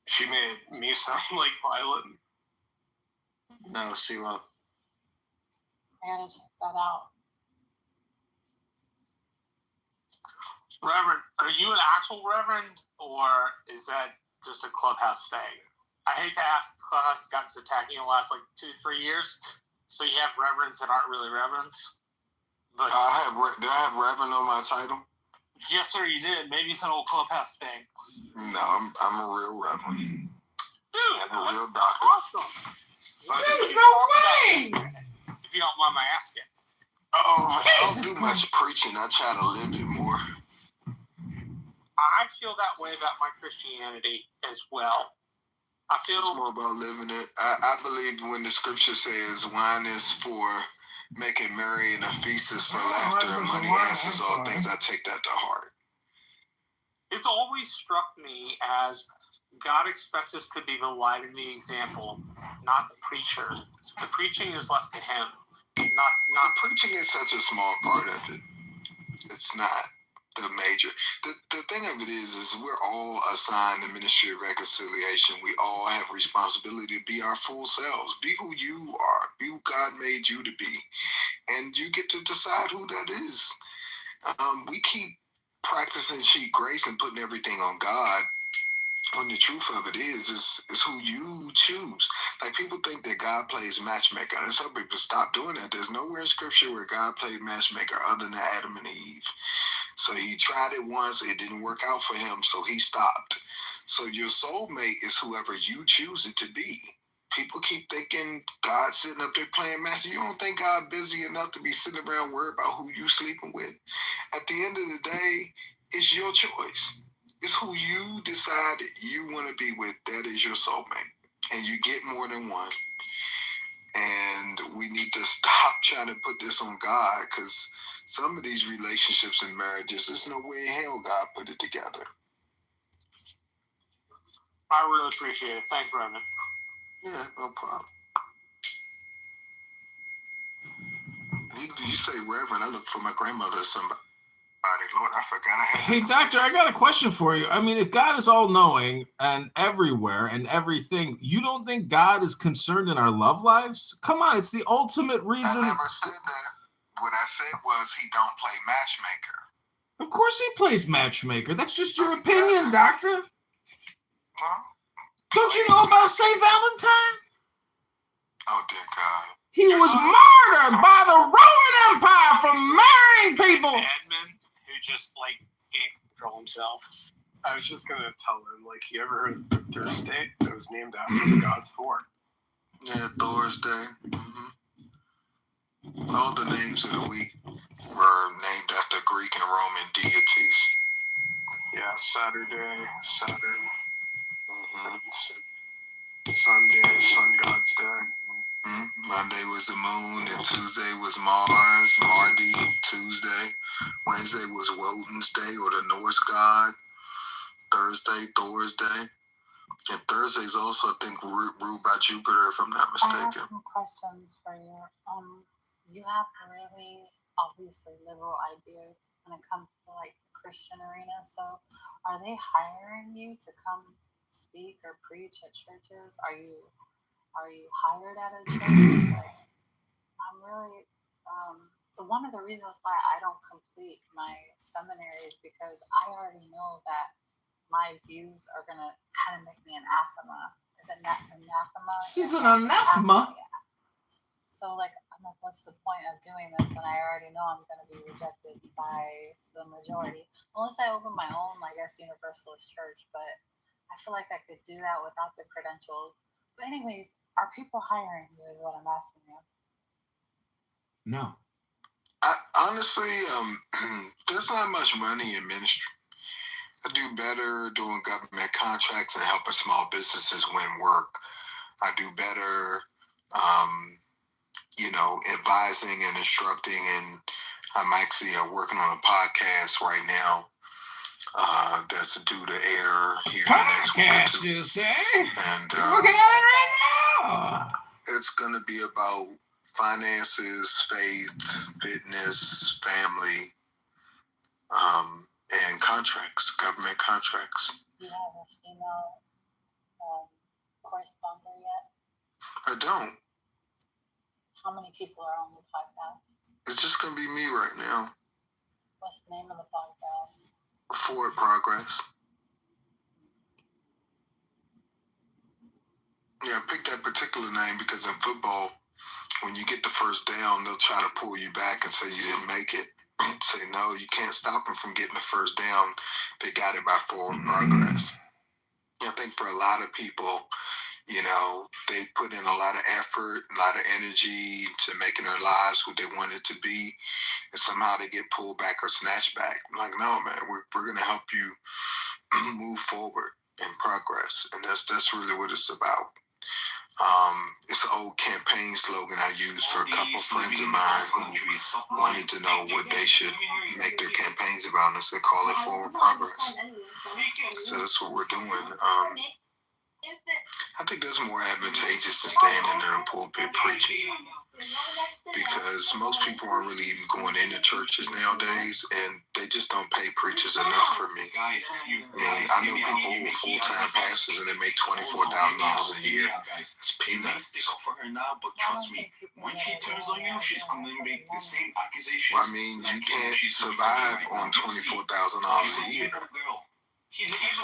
She made me sound like Violet? No, Sheila. I gotta check that out. Reverend, are you an actual reverend, or is that just a clubhouse thing? I hate to ask, clubhouse has gotten so tacky in the last, 2-3 years, so you have reverends that aren't really reverends. But did I have Reverend on my title? Yes, sir, you did. Maybe it's an old clubhouse thing. No, I'm a real Reverend. Dude, I'm a real doctor. Awesome. There's no way! If you don't mind my asking. Oh, I don't do much preaching. I try to live it more. I feel that way about my Christianity as well. I feel it's more about living it. I believe when the scripture says wine is for making merry and a feast is for laughter, and money answers all things. I take that to heart. It's always struck me as God expects us to be the light and the example, not the preacher. The preaching is left to him. Not preaching is such a small part of it. It's not the major. The thing of it is we're all assigned the ministry of reconciliation. We all have responsibility to be our full selves. Be who you are. Be who God made you to be. And you get to decide who that is. We keep practicing cheap grace and putting everything on God, when the truth of it is who you choose. Like, people think that God plays matchmaker, and some people stop doing that. There's nowhere in Scripture where God played matchmaker other than Adam and Eve. So he tried it once, it didn't work out for him, so he stopped. So your soulmate is whoever you choose it to be. People keep thinking God's sitting up there playing match. You don't think God busy enough to be sitting around worried about who you sleeping with? At the end of the day, it's your choice. It's who you decide you want to be with. That is your soulmate. And you get more than one. And we need to stop trying to put this on God, because some of these relationships and marriages, there's no way in hell God put it together. I really appreciate it. Thanks, Brandon. Yeah, no problem. You say Reverend. I look for my grandmother or somebody. Lord, I forgot I had. Hey, Doctor, I got a question for you. I mean, if God is all-knowing and everywhere and everything, you don't think God is concerned in our love lives? Come on, it's the ultimate reason. I never said that. What I said was he don't play matchmaker. Of course he plays matchmaker. That's just your opinion, Doctor. Huh? Don't you know about St. Valentine? Oh, dear God. He was murdered by the Roman Empire for marrying people. Edmund, who just, like, can't control himself. I was just gonna tell him, like, you ever heard of Thursday? It was named after the god Thor. Yeah, Thor's Day. All the names of the week were named after Greek and Roman deities. Yeah, Saturday, Saturn. Sunday, Sun God's Day. Monday was the moon, and Tuesday was Mars, Mardi, Tuesday. Wednesday was Woden's Day, or the Norse god. Thursday, Thor's Day. And Thursday is also, I think, ruled by Jupiter, if I'm not mistaken. I have some questions for you. You have really, obviously, liberal ideas when it comes to, like, the Christian arena. So are they hiring you to come speak or preach at churches? Are you hired at a church? Like, I'm really one of the reasons why I don't complete my seminary is because I already know that my views are gonna kind of make me an anathema. Is it anathema? She's an anathema. Yeah. So, like, I'm like, what's the point of doing this when I already know I'm gonna be rejected by the majority? Unless I open my own, I guess, Universalist church, but I feel like I could do that without the credentials. But anyways, are people hiring you is what I'm asking you. No. Honestly, there's not much money in ministry. I do better doing government contracts and helping small businesses win work. I do better, advising and instructing, and I'm actually working on a podcast right now that's due to air here in the next week or two. You say? And looking at it right now. It's going to be about finances, faith, fitness, family, and contracts, government contracts. Do you have a female correspondent yet? I don't. How many people are on the podcast? It's just going to be me right now. What's the name of the podcast? Forward Progress. Yeah, I picked that particular name because in football, when you get the first down, they'll try to pull you back and say you didn't make it. Say, no, you can't stop them from getting the first down. They got it by forward progress. I think for a lot of people, they put in a lot of effort, a lot of energy to making their lives what they want it to be, and somehow they get pulled back or snatched back. I'm like, no, man, we're going to help you move forward and progress, and that's really what it's about. It's old campaign slogan I used for a couple friends of mine who wanted to know what they should make their campaigns about, and I said, call it forward progress. So that's what we're doing. I think that's more advantageous than standing in a pulpit preaching, because most people aren't really even going into churches nowadays, and they just don't pay preachers enough for me. I mean, I know people who are full-time pastors and they make $24,000 a year. It's peanuts. Well, I mean, you can't survive on $24,000 a year.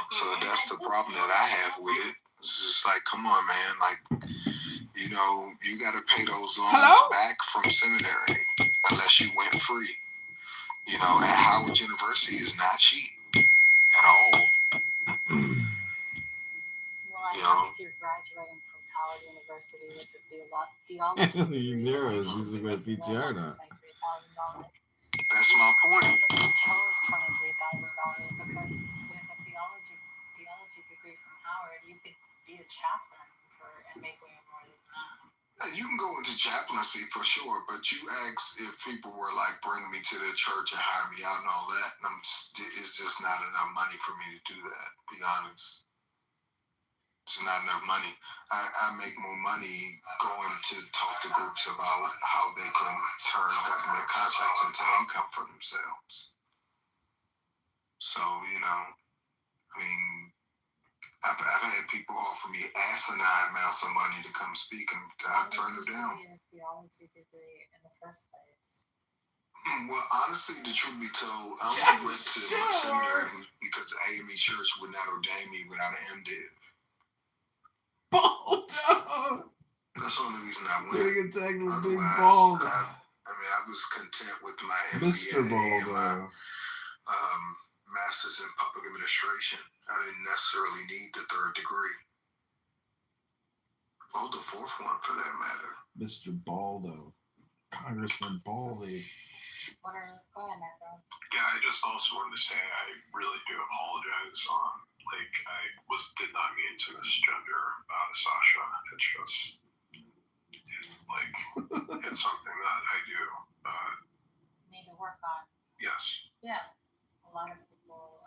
So that's the problem that I have with it. It's just like, come on, man. Like, you know, you got to pay those loans back from seminary unless you went free. You know, and Howard University is not cheap at all. Well, I think if you're graduating from Howard University with the theology degree, there is using that PTR now. That's my point. But you chose $23,000 because with a theology degree from Howard, you could be a chaplain and make way more than that. You can go into chaplaincy for sure, but you ask if people were like, bring me to the church and hire me out and all that, and it's just not enough money for me to do that, to be honest. It's not enough money. I make more money going to talk to groups about how they can turn government contracts into income for themselves. So, you know, I mean, I've had people offer me asinine amounts of money to come speak, and I turned them down. A theology degree in the first place. Well, honestly, the truth be told, I only went to seminary because the AME Church would not ordain me without an MDiv. Baldo! That's the only reason I went. Getting attacked with Big Otherwise, Baldo. I was content with my Mr. MBA and Baldo. my master's in public administration. I didn't necessarily need the third degree. Or the fourth one, for that matter. Mr. Baldo. Congressman Baldy. Go ahead, Marco. Yeah, I just also wanted to say I really do apologize. I did not mean to misgender Sasha. It's just it's something that I do need to work on. Yes. Yeah, a lot of people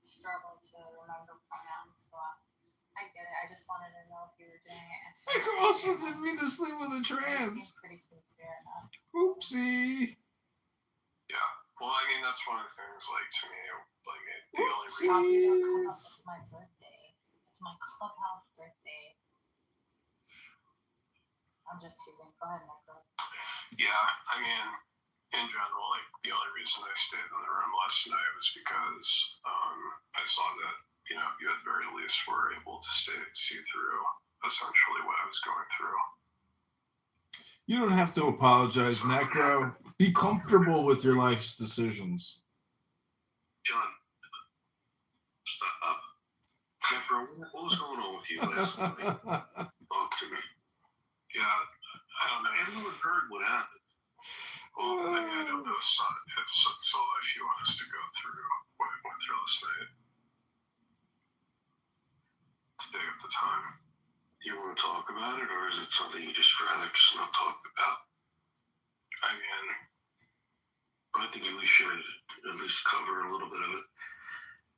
struggle to remember pronouns, so I get it. I just wanted to know if you were doing it. I could also just mean to sleep with a trans. Seems pretty sincere enough. Oopsie. Yeah. Well, I mean, that's one of the things, to me, the only reason. Stop, you don't come up. It's my birthday. It's my clubhouse birthday. I'm just teasing. Go ahead, Marco. Yeah, I mean, in general, the only reason I stayed in the room last night was because I saw that, you at the very least were able to see through essentially what I was going through. You don't have to apologize, Necro. Be comfortable with your life's decisions. John, stop. Necro, what was going on with you last night? Talk to me. Yeah, I don't know. Everyone heard what happened. Well, I mean, I don't know if you want us to go through what I went through last night. To take up the time. You want to talk about it, or is it something you just rather just not talk about? I mean, I think we should at least cover a little bit of it.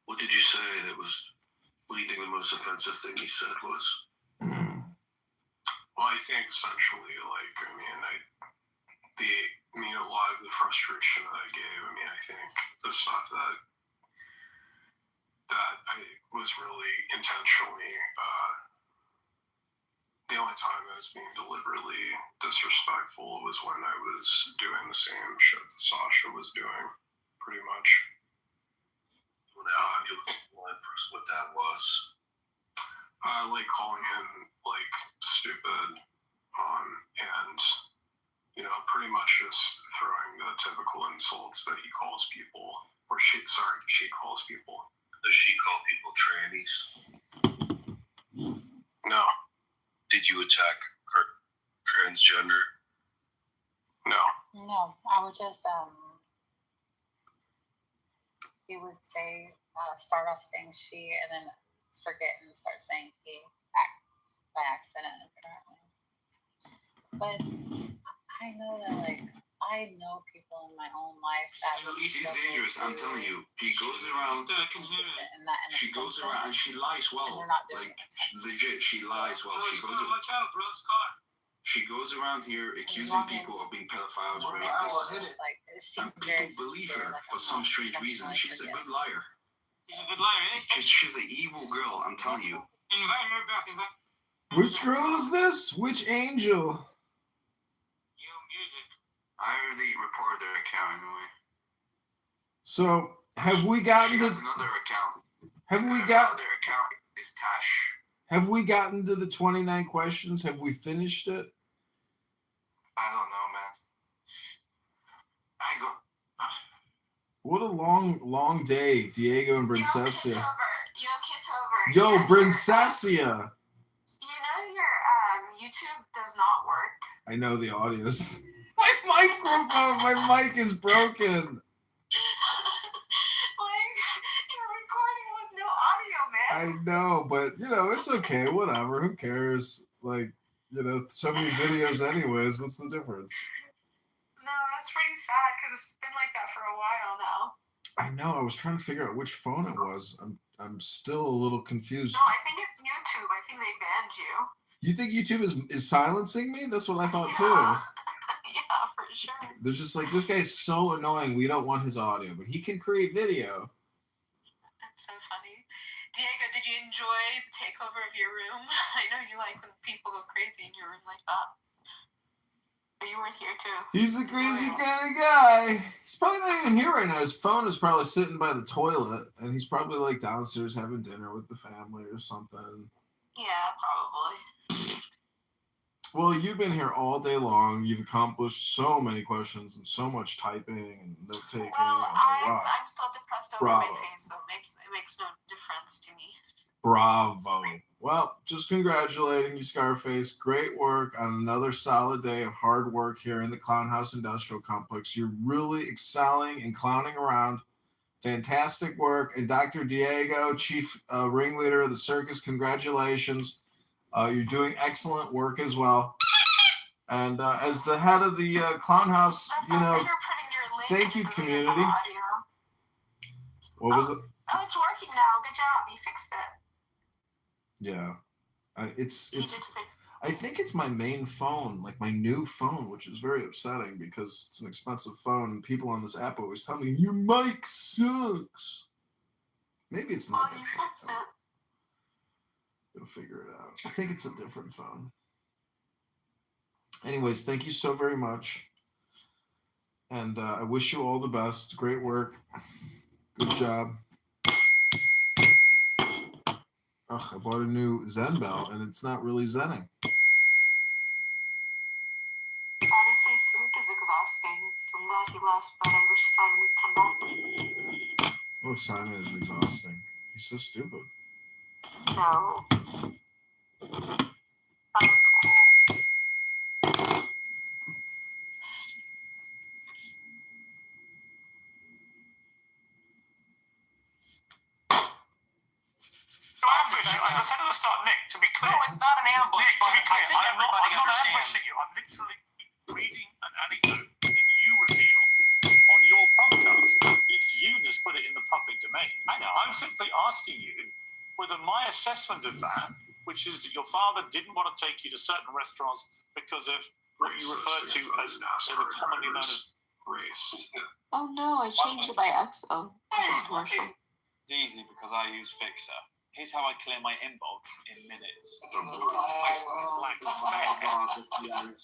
What did you say what do you think the most offensive thing you said was? Well, I think essentially, a lot of the frustration that I gave, I think the stuff that I was really intentionally, the only time I was being deliberately disrespectful was when I was doing the same shit that Sasha was doing, pretty much. You look what that was. Calling him, stupid, and, pretty much just throwing the typical insults that he calls people, or she calls people. Does she call people trannies? No. Did you attack her transgender? No. No, I would just, he would say, start off saying she, and then forget and start saying he by accident, apparently. But I know that, like, I know people in my own life that She's dangerous. I'm telling you. She goes around. She goes around and she lies well. Like legit, she lies well. She goes around here accusing people of being pedophiles, rapists, and people believe her for some strange reason. She's a good liar. She's a good liar, eh? She's an evil girl. I'm telling you. Invite her back. Which girl is this? Which angel? I already reported their account anyway. So have we gotten to another account? Have we got their account is Tash? Have we gotten to the 29 questions? Have we finished it? I don't know, man. What a long day, Diego and Brincesia. Yo, Yo, Brincesia. You know your YouTube does not work. I know the audio's. My mic is broken. You're recording with no audio, man. I know, but it's okay. Whatever. Who cares? Like, so many videos anyways. What's the difference? No, that's pretty sad because it's been like that for a while now. I know. I was trying to figure out which phone it was. I'm still a little confused. No, I think it's YouTube. I think they banned you. You think YouTube is silencing me? That's what I thought too. Yeah, for sure. They're just like, this guy's so annoying. We don't want his audio, but he can create video. That's so funny. Diego, did you enjoy the takeover of your room? I know you like when people go crazy in your room like that. But you weren't here too. He's a crazy kind of guy. He's probably not even here right now. His phone is probably sitting by the toilet, and he's probably like downstairs having dinner with the family or something. Yeah, probably. Well, you've been here all day long. You've accomplished so many questions and so much typing and note taking. Well, I'm still depressed over my face, so it makes no difference to me. Bravo. Well, just congratulating you, Scarface. Great work on another solid day of hard work here in the Clown House Industrial Complex. You're really excelling and clowning around. Fantastic work. And Dr. Diego, chief ringleader of the circus, congratulations. You're doing excellent work as well. And as the head of the Clown House, thank you, community. What was it? Oh, it's working now. Good job. You fixed it. Yeah. I think it's my main phone, like my new phone, which is very upsetting because it's an expensive phone and people on this app always tell me, your mic sucks. Maybe it's not that fixed it. We'll figure it out. I think it's a different phone. Anyways, thank you so very much. And I wish you all the best. Great work. Good job. Ugh, I bought a new Zen bell, and it's not really zenning. Honestly, Snoop is exhausting. I'm glad he left, but I wish Simon would come back. Oh, Simon is exhausting. He's so stupid. No. Simon's cool. As I said at the start, Nick, to be clear. No, it's not an ambush. Nick, to be clear, I'm not ambushing you. I'm literally reading an anecdote that you revealed on your podcast. It's you that's put it in the public domain. I know. I'm simply asking you whether my assessment of that, which is that your father didn't want to take you to certain restaurants because of what you refer to as they were commonly known as race. Oh no, I changed it by accident. It's commercial. It's easy because I use Fixer. Here's how I clear my inbox in minutes.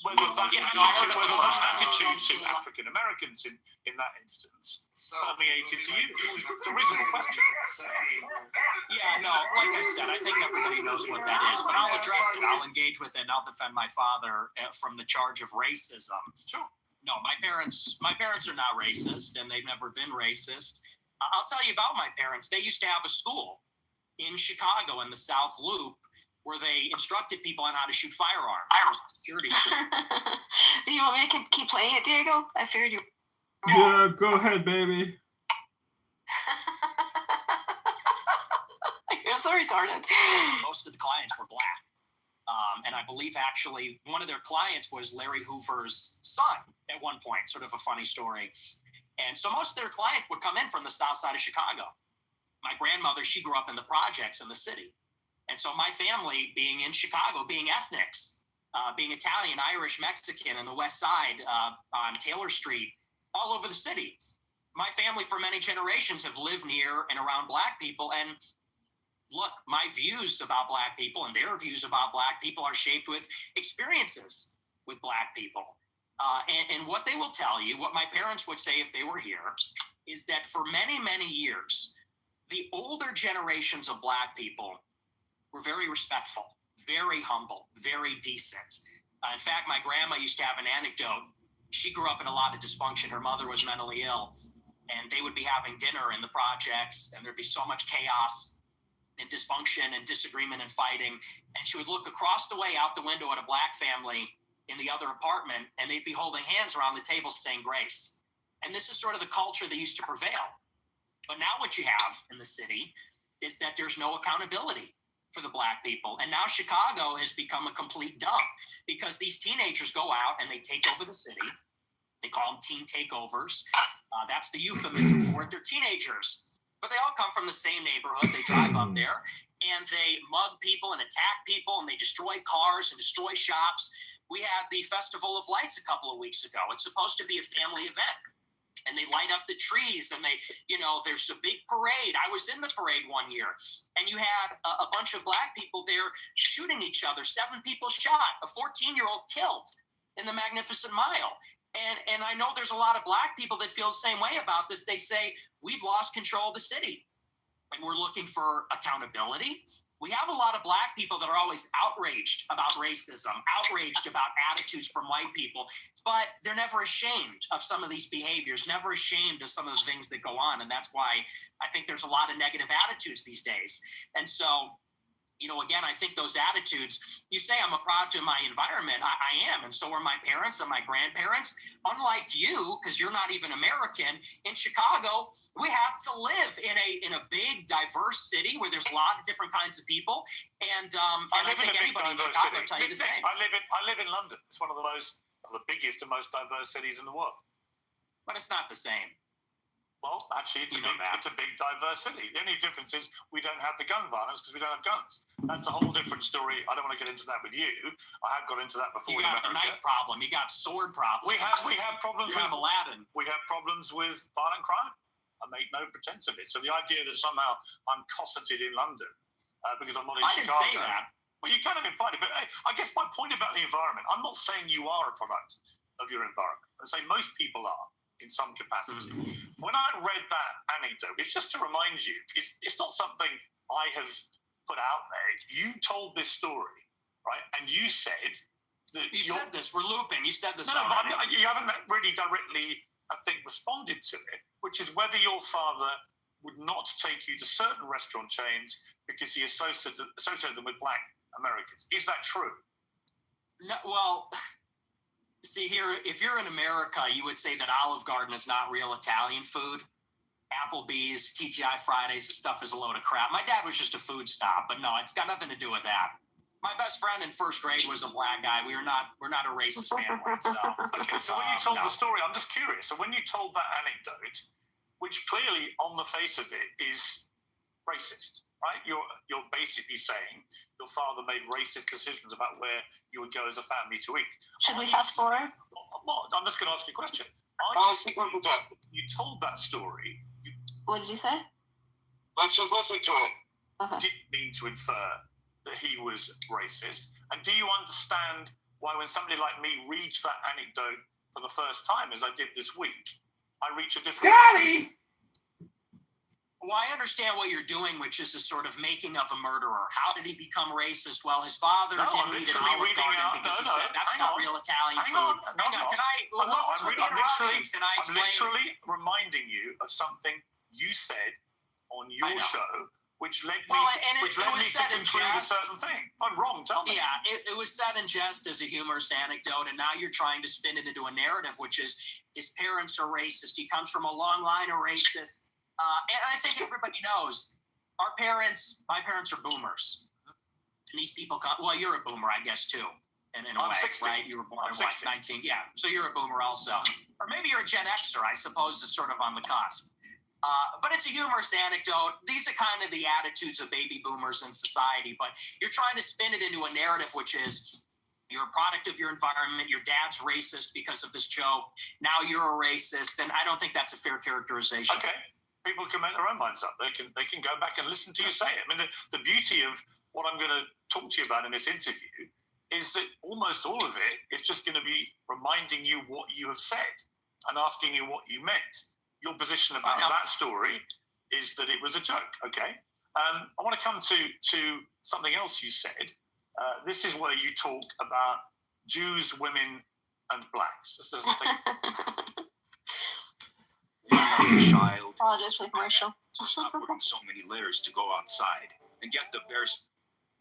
Whether those attitude to African Americans in that instance permeated to you. It's a reasonable question. Yeah, no, like I said, I think everybody knows what that is, but I'll address it. I'll engage with it, and I'll defend my father from the charge of racism. Sure. No, my parents are not racist, and they've never been racist. I'll tell you about my parents. They used to have a school in Chicago in the South Loop where they instructed people on how to shoot firearms. It was a security school. Do you want me to keep playing it, Diego? I figured you. Yeah, go ahead, baby. You're so retarded. Most of the clients were black. And I believe actually one of their clients was Larry Hoover's son at one point, sort of a funny story. And so most of their clients would come in from the south side of Chicago. My grandmother, she grew up in the projects in the city. And so my family being in Chicago, being ethnics, being Italian, Irish, Mexican on the west side on Taylor Street, all over the city. My family for many generations have lived near and around Black people. And look, my views about Black people and their views about Black people are shaped with experiences with Black people. And what they will tell you, what my parents would say if they were here, is that for many, many years, the older generations of Black people were very respectful, very humble, very decent. In fact, my grandma used to have an anecdote. She grew up in a lot of dysfunction. Her mother was mentally ill, and they would be having dinner in the projects, and there'd be so much chaos and dysfunction and disagreement and fighting. And she would look across the way out the window at a Black family in the other apartment, and they'd be holding hands around the table saying grace. And this is sort of the culture that used to prevail. But now what you have in the city is that there's no accountability for the Black people. And now Chicago has become a complete dump because these teenagers go out and they take over the city. They call them teen takeovers. That's the euphemism for it. They're teenagers, but they all come from the same neighborhood. They drive up there and they mug people and attack people, and they destroy cars and destroy shops. We had the Festival of Lights a couple of weeks ago. It's supposed to be a family event. And they light up the trees, and they, there's a big parade. I was in the parade one year, and you had a bunch of Black people there shooting each other. 7 people shot, a 14-year-old killed in the Magnificent Mile. And I know there's a lot of Black people that feel the same way about this. They say, we've lost control of the city, and we're looking for accountability. We have a lot of Black people that are always outraged about racism, outraged about attitudes from white people, but they're never ashamed of some of these behaviors, never ashamed of some of the things that go on. And that's why I think there's a lot of negative attitudes these days. And so, again, I think those attitudes, you say I'm a product of my environment. I am. And so are my parents and my grandparents. Unlike you, because you're not even American, in Chicago, we have to live in a big, diverse city where there's a lot of different kinds of people. And I think anybody in Chicago will tell you the same. I live in London. It's one of the biggest and most diverse cities in the world. But it's not the same. Well, actually, it's a big, diverse city. The only difference is we don't have the gun violence because we don't have guns. That's a whole different story. I don't want to get into that with you. I have got into that before. You got a knife problem. You got sword problems. We have problems with Aladdin. We have problems with violent crime. I make no pretense of it. So the idea that somehow I'm cosseted in London because I'm not in Chicago. I didn't say that. Well, you kind of implied it. But I guess my point about the environment, I'm not saying you are a product of your environment. I say most people are, in some capacity. When I read that anecdote, it's just to remind you, it's not something I have put out there. You told this story, right? And you said that you said this. We're looping. You said this. No, but you haven't really directly, I think, responded to it, which is whether your father would not take you to certain restaurant chains because he associated them with Black Americans. Is that true? No, well. See here, if you're in America, you would say that Olive Garden is not real Italian food. Applebee's, TGI Fridays, this stuff is a load of crap. My dad was just a food stop, but no, it's got nothing to do with that. My best friend in first grade was a Black guy. We're not a racist family. So. Okay, so when you told the story, I'm just curious. So when you told that anecdote, which clearly on the face of it is racist, right? You're basically saying your father made racist decisions about where you would go as a family to eat. Should we fast forward? Well, I'm just going to ask you a question. You told that story. What did you say? Let's just listen to it. Okay. Didn't mean to infer that he was racist. And do you understand why when somebody like me reads that anecdote for the first time, as I did this week, I reach a different... Scotty! Well, I understand what you're doing, which is a sort of making of a murderer. How did he become racist? Well, his father didn't eat an Olive Garden because he said that's not real Italian food. Hang on, can I? I'm literally reminding you of something you said on your show, which led me to conclude a certain thing. If I'm wrong, tell me. Yeah, it was said in jest as a humorous anecdote, and now you're trying to spin it into a narrative, which is his parents are racist. He comes from a long line of racists. And I think everybody knows my parents are boomers. And these people come. Well, you're a boomer, I guess, too. In a way, 60. right? You were born I'm in what, 60. 19? Yeah. So you're a boomer also, or maybe you're a Gen Xer. I suppose it's sort of on the cusp. But it's a humorous anecdote. These are kind of the attitudes of baby boomers in society. But you're trying to spin it into a narrative, which is you're a product of your environment. Your dad's racist because of this joke. Now you're a racist, and I don't think that's a fair characterization. Okay, people can make their own minds up. They can go back and listen to you say it. I mean, the beauty of what I'm going to talk to you about in this interview is that almost all of it is just going to be reminding you what you have said and asking you what you meant. Your position about that story is that it was a joke, okay? I want to come to something else you said. This is where you talk about Jews, women, and blacks. This doesn't take... Child. Apologize for the commercial. So stop wearing so many layers to go outside and get the bears.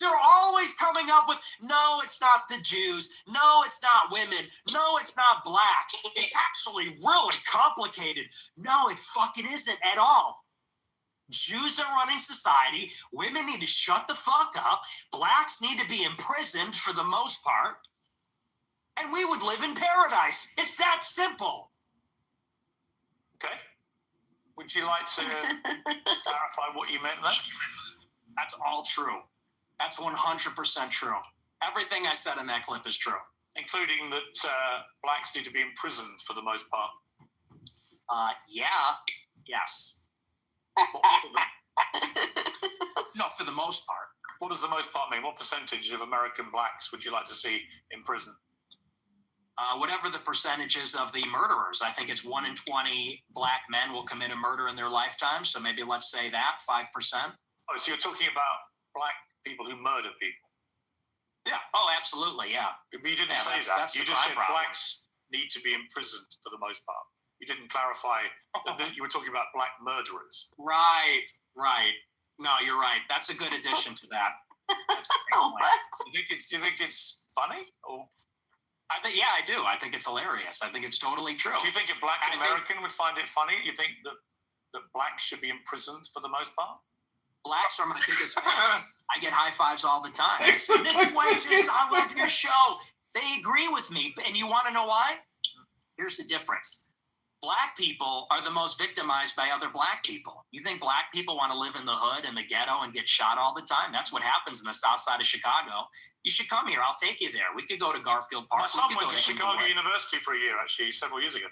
They're always coming up with, no, it's not the Jews. No, it's not women. No, it's not blacks. It's actually really complicated. No, it fucking isn't at all. Jews are running society. Women need to shut the fuck up. Blacks need to be imprisoned for the most part. And we would live in paradise. It's that simple. Okay. Would you like to clarify what you meant there? That's all true. That's 100% true. Everything I said in that clip is true. Including that blacks need to be imprisoned for the most part. Yeah. Yes. No, for the most part. What does the most part mean? What percentage of American blacks would you like to see in prison? Whatever the percentages of the murderers. I think it's 1 in 20 black men will commit a murder in their lifetime. So maybe let's say that, 5%. Oh, so you're talking about black people who murder people? Yeah. Oh, absolutely. Yeah. But you didn't say that. You just said blacks need to be imprisoned for the most part. You didn't clarify that you were talking about black murderers. Right. No, you're right. That's a good addition to that. That's a great point. Do you think it's funny? Or I do. I think it's hilarious. I think it's totally true. Do you think a black American would find it funny? You think that blacks should be imprisoned for the most part? Blacks are my biggest fans. I get high fives all the time. Nick Fuentes, I love your show. They agree with me. And you want to know why? Here's the difference. Black people are the most victimized by other black people. You think black people want to live in the hood and the ghetto and get shot all the time? That's what happens in the south side of Chicago. You should come here. I'll take you there. We could go to Garfield Park. My son went to Chicago University for a year, actually, several years ago.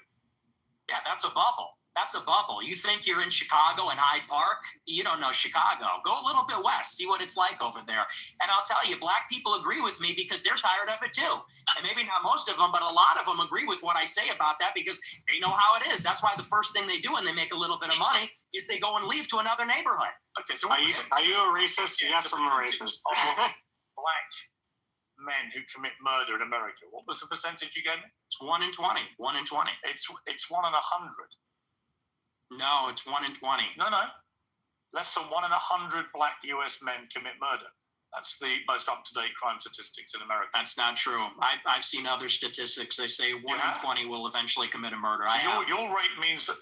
Yeah, that's a bubble. That's a bubble. You think you're in Chicago and Hyde Park? You don't know Chicago. Go a little bit west. See what it's like over there. And I'll tell you, black people agree with me because they're tired of it too. And maybe not most of them, but a lot of them agree with what I say about that because they know how it is. That's why the first thing they do when they make a little bit of money is they go and leave to another neighborhood. Okay, so are you a racist? Yes, I'm a racist. Black men who commit murder in America. What was the percentage you gave me? It's 1 in 20. 1 in 20. It's 1 in 100. No, it's 1 in 20. No. Less than 1 in 100 black US men commit murder. That's the most up-to-date crime statistics in America. That's not true. I've seen other statistics. They say 1 in 20 will eventually commit a murder. So your rate means that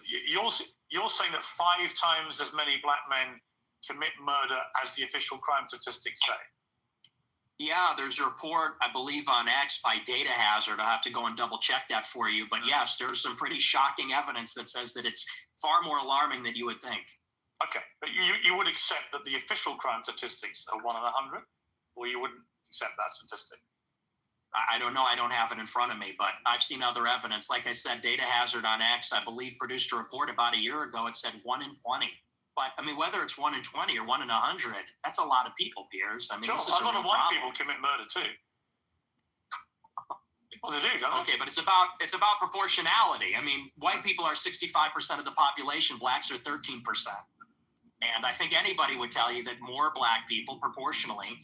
you're saying that 5 times as many black men commit murder as the official crime statistics say. Yeah, there's a report, I believe, on X by Data Hazard. I'll have to go and double check that for you. But yes, there's some pretty shocking evidence that says that it's far more alarming than you would think. Okay, but you would accept that the official crime statistics are 1 in 100? Or you wouldn't accept that statistic? I don't know. I don't have it in front of me, but I've seen other evidence. Like I said, Data Hazard on X, I believe, produced a report about a year ago. It said 1 in 20. But, I mean, whether it's 1 in 20 or 1 in 100, that's a lot of people, Piers. I mean, sure, this is a lot of white people commit murder too. Well, they do, don't they? Okay, but it's about proportionality. I mean, white people are 65% of the population. Blacks are 13%. And I think anybody would tell you that more black people proportionally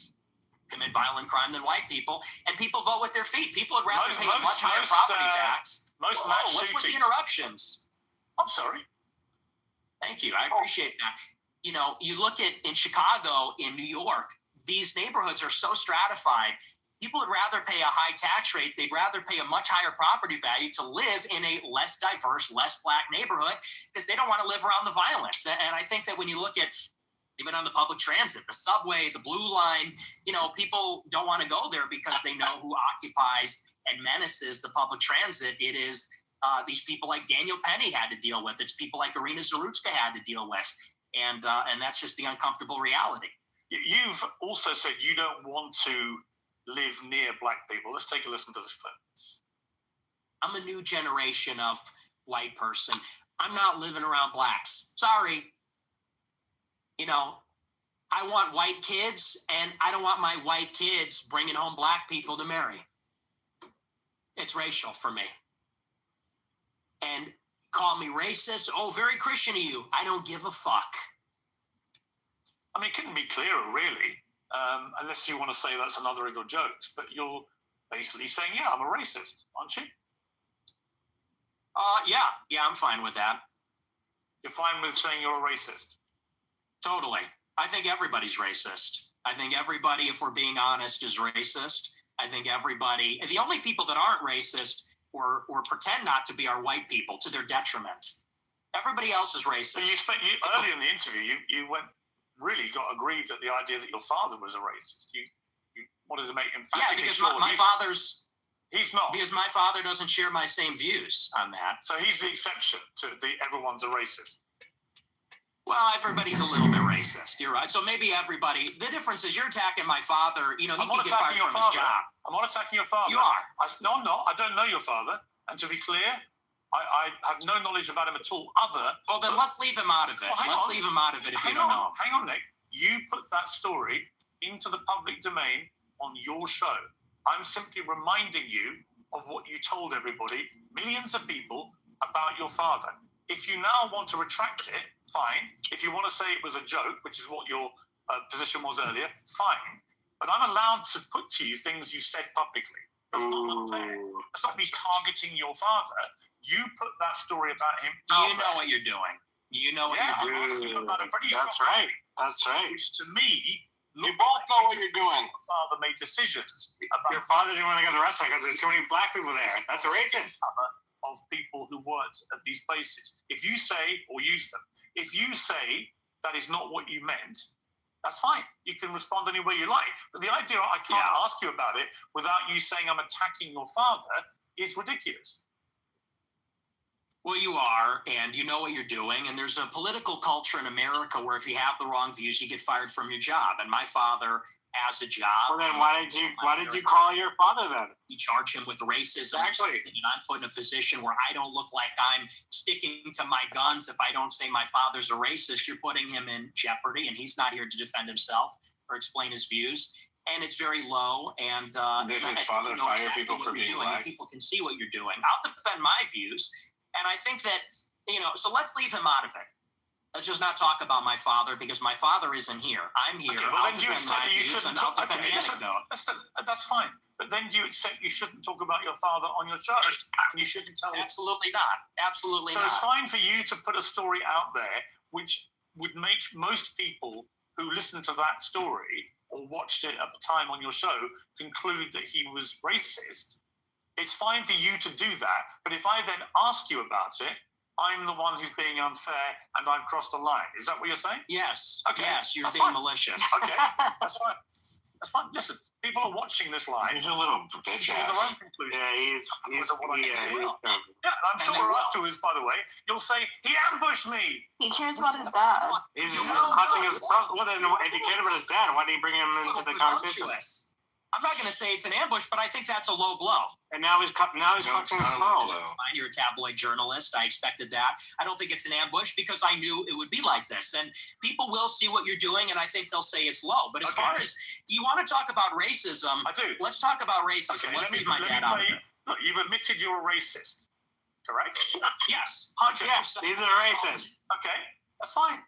commit violent crime than white people. And people vote with their feet. People would rather pay a much higher property tax. Most mass shootings. What's with the interruptions? I'm sorry. Thank you. I appreciate that. You know, you look at in Chicago, in New York, these neighborhoods are so stratified. People would rather pay a high tax rate. They'd rather pay a much higher property value to live in a less diverse, less black neighborhood because they don't want to live around the violence. And I think that when you look at Even on the public transit, the subway, the blue line, people don't want to go there because they know who occupies and menaces the public transit. It is these people like Daniel Penny had to deal with. It's people like Irina Zarutska had to deal with. And that's just the uncomfortable reality. You've also said you don't want to live near black people. Let's take a listen to this clip. I'm a new generation of white person. I'm not living around blacks. Sorry. I want white kids, and I don't want my white kids bringing home black people to marry. It's racial for me. And call me racist. Oh, very Christian of you. I don't give a fuck. I mean, it couldn't be clearer, really, unless you want to say that's another of your jokes. But you're basically saying, yeah, I'm a racist, aren't you? Yeah, I'm fine with that. You're fine with saying you're a racist? Totally. I think everybody's racist. I think everybody, if we're being honest, is racist. I think everybody, the only people that aren't racist or pretend not to be are white people to their detriment. Everybody else is racist. So earlier in the interview, you got aggrieved at the idea that your father was a racist. You wanted to make emphatically because sure my father's. He's not. Because my father doesn't share my same views on that. So he's the exception to everyone's a racist. Well, everybody's a little bit racist. You're right. So maybe everybody. The difference is you're attacking my father. He I'm can get fired from his job. I'm not attacking your father. You are. No, I'm not. I don't know your father. And to be clear, I have no knowledge about him at all. Well, then let's leave him out of it. Let's leave him out of it if you don't know. Hang on, Nick. You put that story into the public domain on your show. I'm simply reminding you of what you told everybody, millions of people, about your father. If you now want to retract it, fine. If you want to say it was a joke, which is what your position was earlier, fine. But I'm allowed to put to you things you said publicly. That's not unfair. That's not me targeting your father. You put that story about him. You know what you're doing. You know what you're doing. That's right. That's right. Which to me, you both know what you're doing. Your father made decisions about your father didn't want to go to the restaurant because there's too many black people there. That's a racist. Of people who worked at these places. If you say or use them, if you say that is not what you meant, that's fine. You can respond any way you like. But the idea I can't ask you about it without you saying I'm attacking your father is ridiculous. Well, you are, and you know what you're doing. And there's a political culture in America where if you have the wrong views, you get fired from your job. And my father has a job. Well, then why did you call your father then? You charge him with racism. Exactly. And I'm put in a position where I don't look like I'm sticking to my guns. If I don't say my father's a racist, you're putting him in jeopardy, and he's not here to defend himself or explain his views. And it's very low. And did his father fire people for being black? People can see what you're doing. I'll defend my views. And I think that, so let's leave him out of it. Let's just not talk about my father because my father isn't here. I'm here. Okay, well, then do you accept that you shouldn't talk about that's fine. But then do you accept you shouldn't talk about your father on your show? And you shouldn't tell him? Absolutely not. Absolutely not. So it's fine for you to put a story out there which would make most people who listened to that story or watched it at the time on your show conclude that he was racist. It's fine for you to do that, but if I then ask you about it, I'm the one who's being unfair and I've crossed a line. Is that what you're saying? Yes. Okay. Yes, you're That's being fine. malicious. Okay, that's fine. That's fine. Listen, people are watching this live. He's a little bitch their ass. own conclusion. Yeah, and I'm sure afterwards, by the way, you'll say, he ambushed me. He cares about his dad. He's clutching his son. Well, then, if he cared about his dad, why didn't he bring him into the conversation? I'm not going to say it's an ambush, but I think that's a low blow. And now he's clutching his pearls. You're a tabloid journalist. I expected that. I don't think it's an ambush because I knew it would be like this. And people will see what you're doing, and I think they'll say it's low. But as far as you want to talk about racism, I do. Let's talk about racism. Okay, let's leave my dad out of it. Look, you've admitted you're a racist, correct? Yes. 100%. Yes, he's a racist. Okay, that's fine.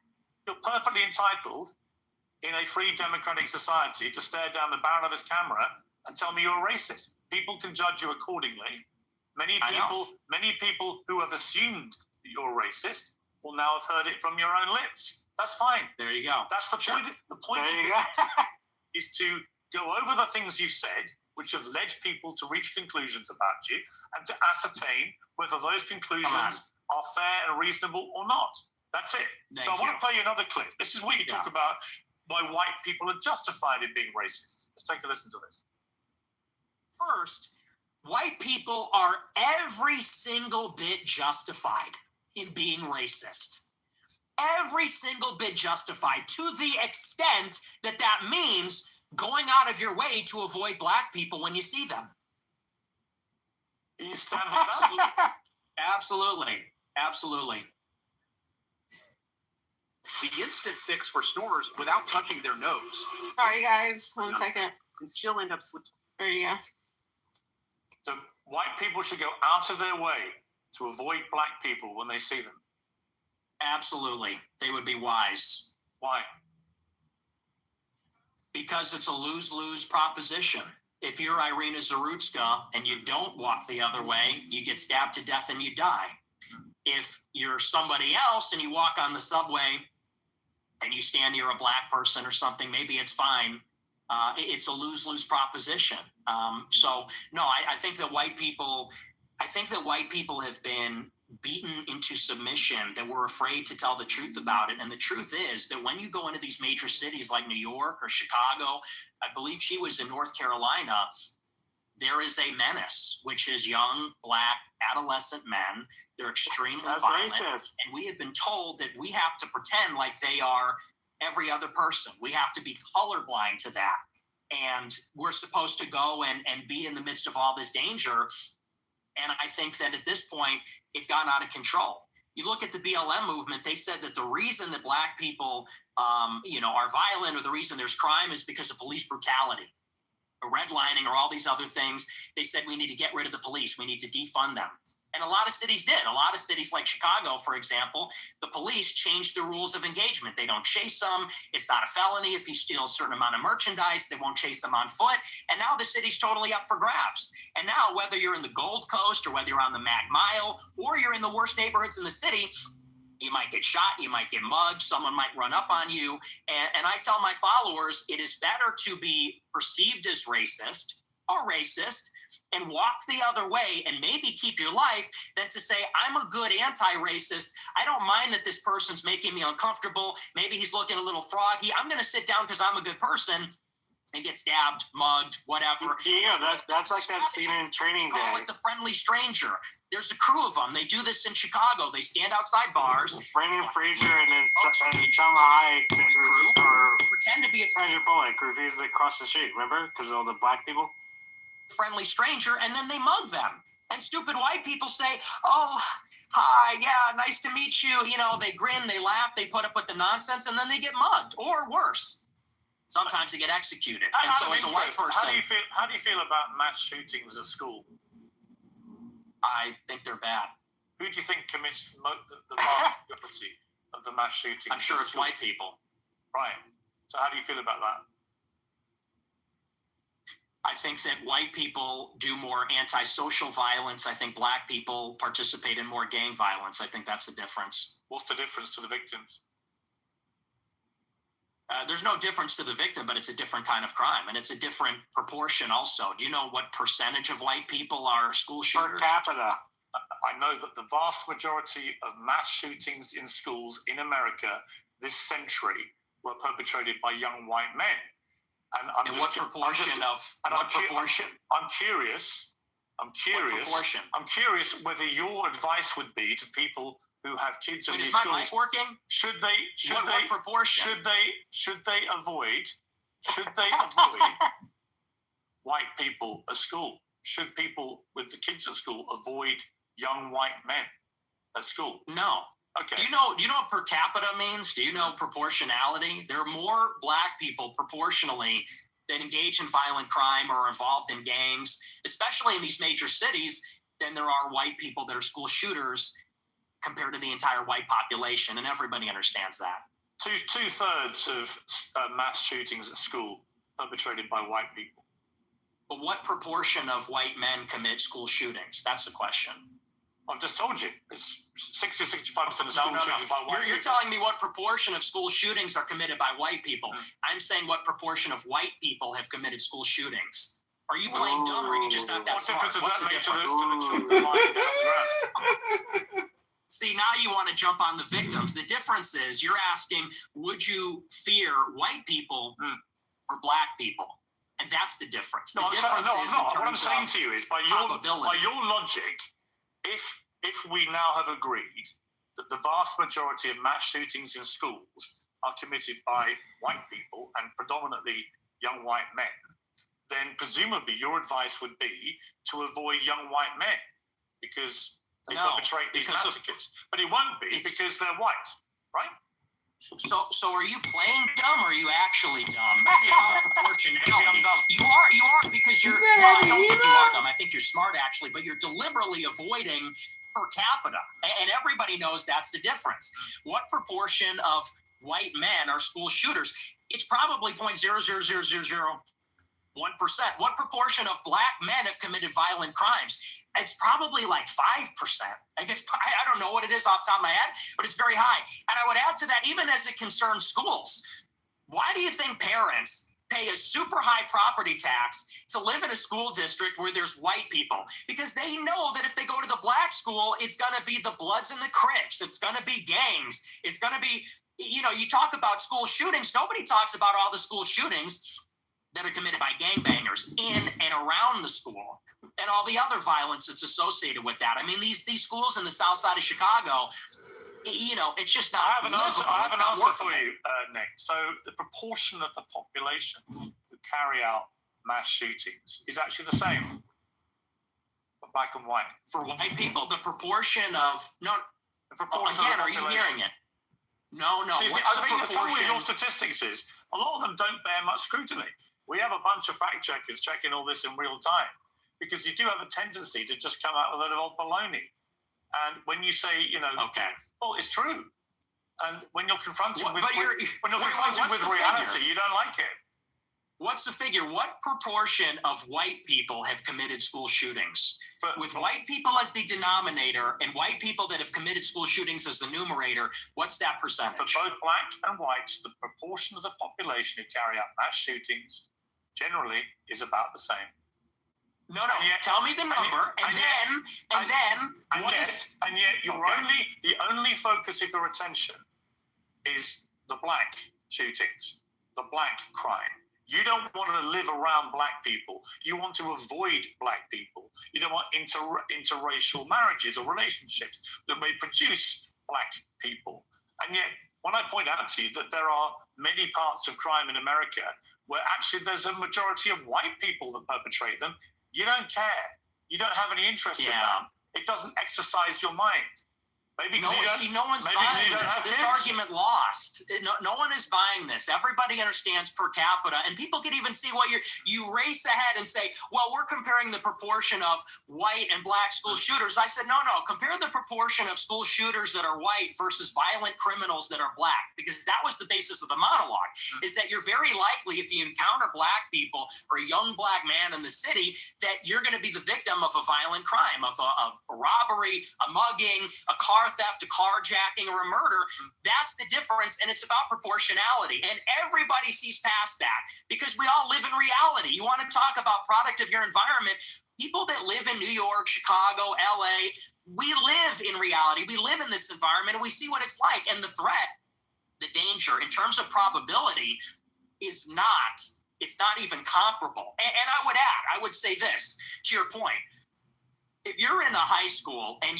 You're perfectly entitled in a free democratic society to stare down the barrel of his camera and tell me you're a racist. People can judge you accordingly. Many people who have assumed that you're a racist will now have heard it from your own lips. That's fine. There you go. That's the point. The point is to go over the things you've said, which have led people to reach conclusions about you, and to ascertain whether those conclusions are fair and reasonable or not. That's it. Thank so I want you. to play you another clip. This is what you talk about why white people are justified in being racist. Let's take a listen to this. First, white people are every single bit justified in being racist. Every single bit justified, to the extent that that means going out of your way to avoid black people when you see them. You stand with that? Absolutely. Absolutely. The instant fix for snorers without touching their nose. Sorry, guys. 1 second. And still end up sleeping. There you go. So white people should go out of their way to avoid black people when they see them. Absolutely. They would be wise. Why? Because it's a lose-lose proposition. If you're Irina Zarutska and you don't walk the other way, you get stabbed to death and you die. If you're somebody else and you walk on the subway and you stand near a black person or something, maybe it's fine. It's a lose-lose proposition. So no, I think that white people have been beaten into submission, that we're afraid to tell the truth about it. And the truth is that when you go into these major cities like New York or Chicago, I believe she was in North Carolina, there is a menace, which is young, black, adolescent men. They're extremely violent. Racist. And we have been told that we have to pretend like they are every other person. We have to be colorblind to that. And we're supposed to go and be in the midst of all this danger. And I think that at this point, it's gotten out of control. You look at the BLM movement, they said that the reason that black people, are violent, or the reason there's crime, is because of police brutality, or redlining, or all these other things. They said we need to get rid of the police. We need to defund them. And a lot of cities did. A lot of cities like Chicago, for example, the police changed the rules of engagement. They don't chase them. It's not a felony if you steal a certain amount of merchandise. They won't chase them on foot. And now the city's totally up for grabs. And now whether you're in the Gold Coast or whether you're on the Mag Mile or you're in the worst neighborhoods in the city, you might get shot, you might get mugged, someone might run up on you. And I tell my followers, it is better to be perceived as racist or racist and walk the other way and maybe keep your life than to say, I'm a good anti-racist. I don't mind that this person's making me uncomfortable. Maybe he's looking a little froggy. I'm going to sit down because I'm a good person and get stabbed, mugged, whatever. Yeah, that's like that scene in Training Day. Call it the friendly stranger. There's a crew of them. They do this in Chicago. They stand outside bars. Brendan Fraser and then Salma Hayek or pretend to be a Sandra Bullock refuses to cross the street. Remember, because of all the black people. Friendly stranger, and then they mug them. And stupid white people say, "Oh, hi, yeah, nice to meet you." You know, they grin, they laugh, they put up with the nonsense, and then they get mugged, or worse. Sometimes they get executed. And so, as a white person, how do you feel about mass shootings at school? I think they're bad. Who do you think commits the vast majority of the mass shootings? I'm sure it's white people. Right. So how do you feel about that? I think that white people do more antisocial violence. I think black people participate in more gang violence. I think that's the difference. What's the difference to the victims? There's no difference to the victim, but it's a different kind of crime, and it's a different proportion also. Do you know what percentage of white people are school shooters? Per capita. I know that the vast majority of mass shootings in schools in America this century were perpetrated by young white men. And I'm curious whether your advice would be to people who have kids in these schools. Is my mic working? Should they avoid white people at school? Should people with the kids at school avoid young white men at school? No. Okay. Do you know what per capita means? Do you know proportionality? There are more black people proportionally that engage in violent crime or are involved in gangs, especially in these major cities, than there are white people that are school shooters compared to the entire white population, and everybody understands that. Two-thirds of mass shootings at school perpetrated by white people. But what proportion of white men commit school shootings? That's the question. I've just told you. It's 60-65% of school shootings by white people. You're telling me what proportion of school shootings are committed by white people. I'm saying what proportion of white people have committed school shootings. Are you playing dumb, or are you just not that smart? What's the difference? See, See, now you want to jump on the victims. The difference is you're asking, would you fear white people or black people? And that's the difference. The difference is what I'm saying to you is, by your logic, if we now have agreed that the vast majority of mass shootings in schools are committed by white people and predominantly young white men, then presumably your advice would be to avoid young white men because they perpetrate these massacres. But it won't be because they're white, right? So are you playing dumb or are you actually dumb? That's not proportionality. You are because you're. Well, I don't think you are dumb. I think you're smart actually, but you're deliberately avoiding per capita, and everybody knows that's the difference. What proportion of white men are school shooters? It's probably 0.00001%. What proportion of black men have committed violent crimes? It's probably like 5%. I don't know what it is off the top of my head, but it's very high. And I would add to that, even as it concerns schools, why do you think parents pay a super high property tax to live in a school district where there's white people? Because they know that if they go to the black school, it's going to be the Bloods and the Crips. It's going to be gangs. It's going to be, you talk about school shootings. Nobody talks about all the school shootings that are committed by gangbangers in and around the school and all the other violence that's associated with that. I mean, these schools in the south side of Chicago, it's just not. I have an answer for you, Nick. So the proportion of the population who carry out mass shootings is actually the same for black and white. For white people, the proportion of again, are you hearing it? No. See, I think the trouble with your statistics is a lot of them don't bear much scrutiny. We have a bunch of fact checkers checking all this in real time because you do have a tendency to just come out with a little old baloney. And when you say, well, it's true. And when you're confronted with reality, you don't like it. What's the figure? What proportion of white people have committed school shootings? With white people as the denominator and white people that have committed school shootings as the numerator, what's that percentage? For both black and whites, the proportion of the population who carry out mass shootings generally is about the same. No. Tell me the number, and yet the only focus of your attention is the black shootings, the black crime. You don't want to live around black people. You want to avoid black people. You don't want interracial marriages or relationships that may produce black people. And yet, when I point out to you that there are many parts of crime in America where actually there's a majority of white people that perpetrate them, you don't care. You don't have any interest in that. It doesn't exercise your mind. Maybe no one's buying this. This argument lost. No one is buying this. Everybody understands per capita, and people can even see what you race ahead and say, well, we're comparing the proportion of white and black school shooters. I said, no, compare the proportion of school shooters that are white versus violent criminals that are black, because that was the basis of the monologue, is that you're very likely, if you encounter black people or a young black man in the city, that you're going to be the victim of a violent crime, of a robbery, a mugging, a car theft, a carjacking, or a murder. That's the difference, and it's about proportionality. And everybody sees past that because we all live in reality. You want to talk about product of your environment? People that live in New York, Chicago, LA, we live in reality. We live in this environment, and we see what it's like. And the threat, the danger, in terms of probability, it's not even comparable. And I would say this, to your point. If you're in a high school and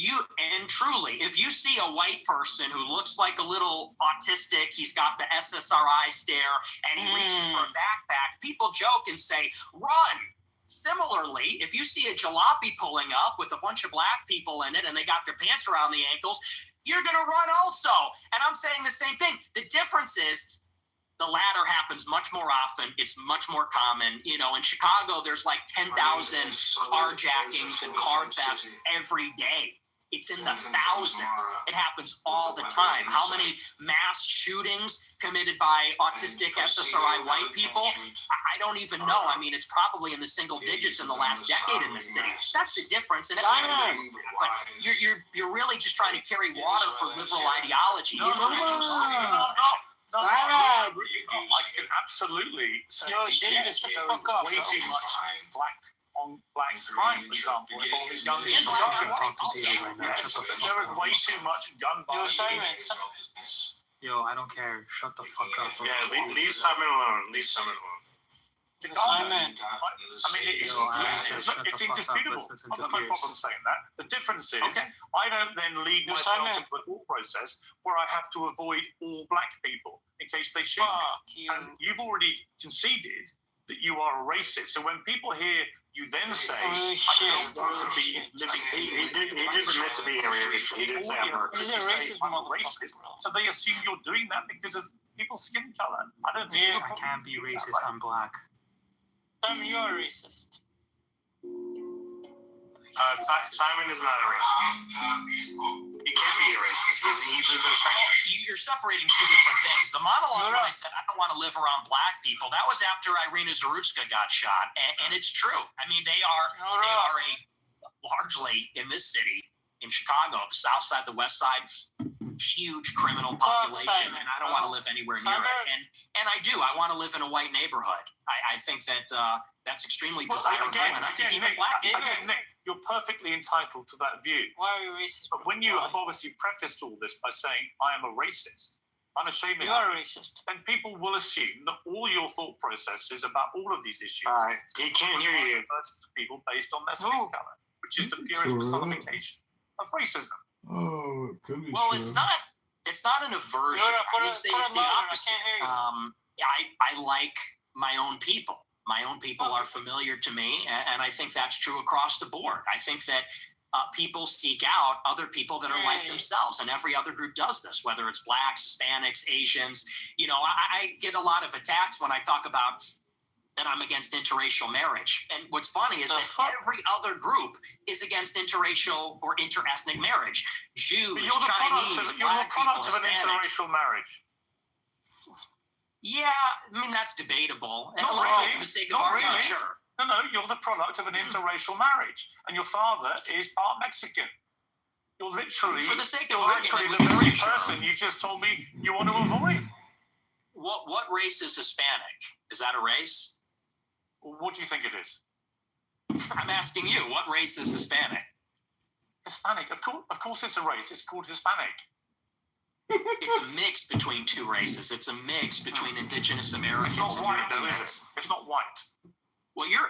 truly, if you see a white person who looks like a little autistic, he's got the SSRI stare and he reaches for a backpack, people joke and say, run. Similarly, if you see a jalopy pulling up with a bunch of black people in it and they got their pants around the ankles, you're going to run also. And I'm saying the same thing. The difference is, the latter happens much more often. It's much more common. In Chicago, there's like 10,000 carjackings and car thefts every day. It's in the thousands. It happens all the time. How many mass shootings committed by autistic SSRI white people? I don't even know. I mean, it's probably in the single digits in the last decade in the city. That's the difference. And but you're really just trying to carry water for liberal ideology. I can absolutely say yes, there is way too much black on black crime, for example, involving guns in Chicago. Yes, there is way too much gun violence. Yo, I don't care. Shut the fuck up. Yeah, leave Simon alone. Leave Simon alone. I mean, it's indisputable. I've got no problem saying that. The difference is, I don't then lead myself into a thought process where I have to avoid all black people in case they shoot me. And you've already conceded that you are a racist. So when people hear you then say, I don't want to be living here. He did admit to being a racist. He did say I'm a racist. So they assume you're doing that because of people's skin color. I don't think I can't be racist. I'm black. Simon, you're a racist. Simon is not a racist. He can't be a racist. He lives in a country. You're separating two different things. The monologue when I said I don't want to live around black people, that was after Irina Zarutska got shot, and it's true. I mean, they are a largely in this city, in Chicago, the South Side, the West Side, huge criminal population, and I don't want to live anywhere near it. And I do. I want to live in a white neighborhood. I think that that's extremely desirable. Again, and I think even black people. Nick, you're perfectly entitled to that view. Why are you racist? But when you have obviously prefaced all this by saying, I am a racist, unashamedly, you are a racist, then people will assume that all your thought processes about all of these issues he can't hear you. To people based on their skin color, which is the purest personification of racism. Oh, it could be well, true. it's not an aversion. I would say it's the opposite. I like my own people. My own people are familiar to me, and I think that's true across the board. I think that people seek out other people that are like themselves, and every other group does this, whether it's blacks, Hispanics, Asians. You know, I get a lot of attacks when I talk about that I'm against interracial marriage. And what's funny is that every other group is against interracial or interethnic marriage. Jews, Chinese, you're the product of an interracial marriage. Yeah, I mean, that's debatable. Not really. For the sake of argument, sure. No, you're the product of an interracial marriage. And your father is part Mexican. You're literally, for the sake of argument, the very person you just told me you want to avoid. What race is Hispanic? Is that a race? What do you think it is? I'm asking you, what race is Hispanic? Hispanic, of course it's a race. It's called Hispanic. It's a mix between two races. It's a mix between indigenous Americans and white, though, is it? It's not white. Well, you're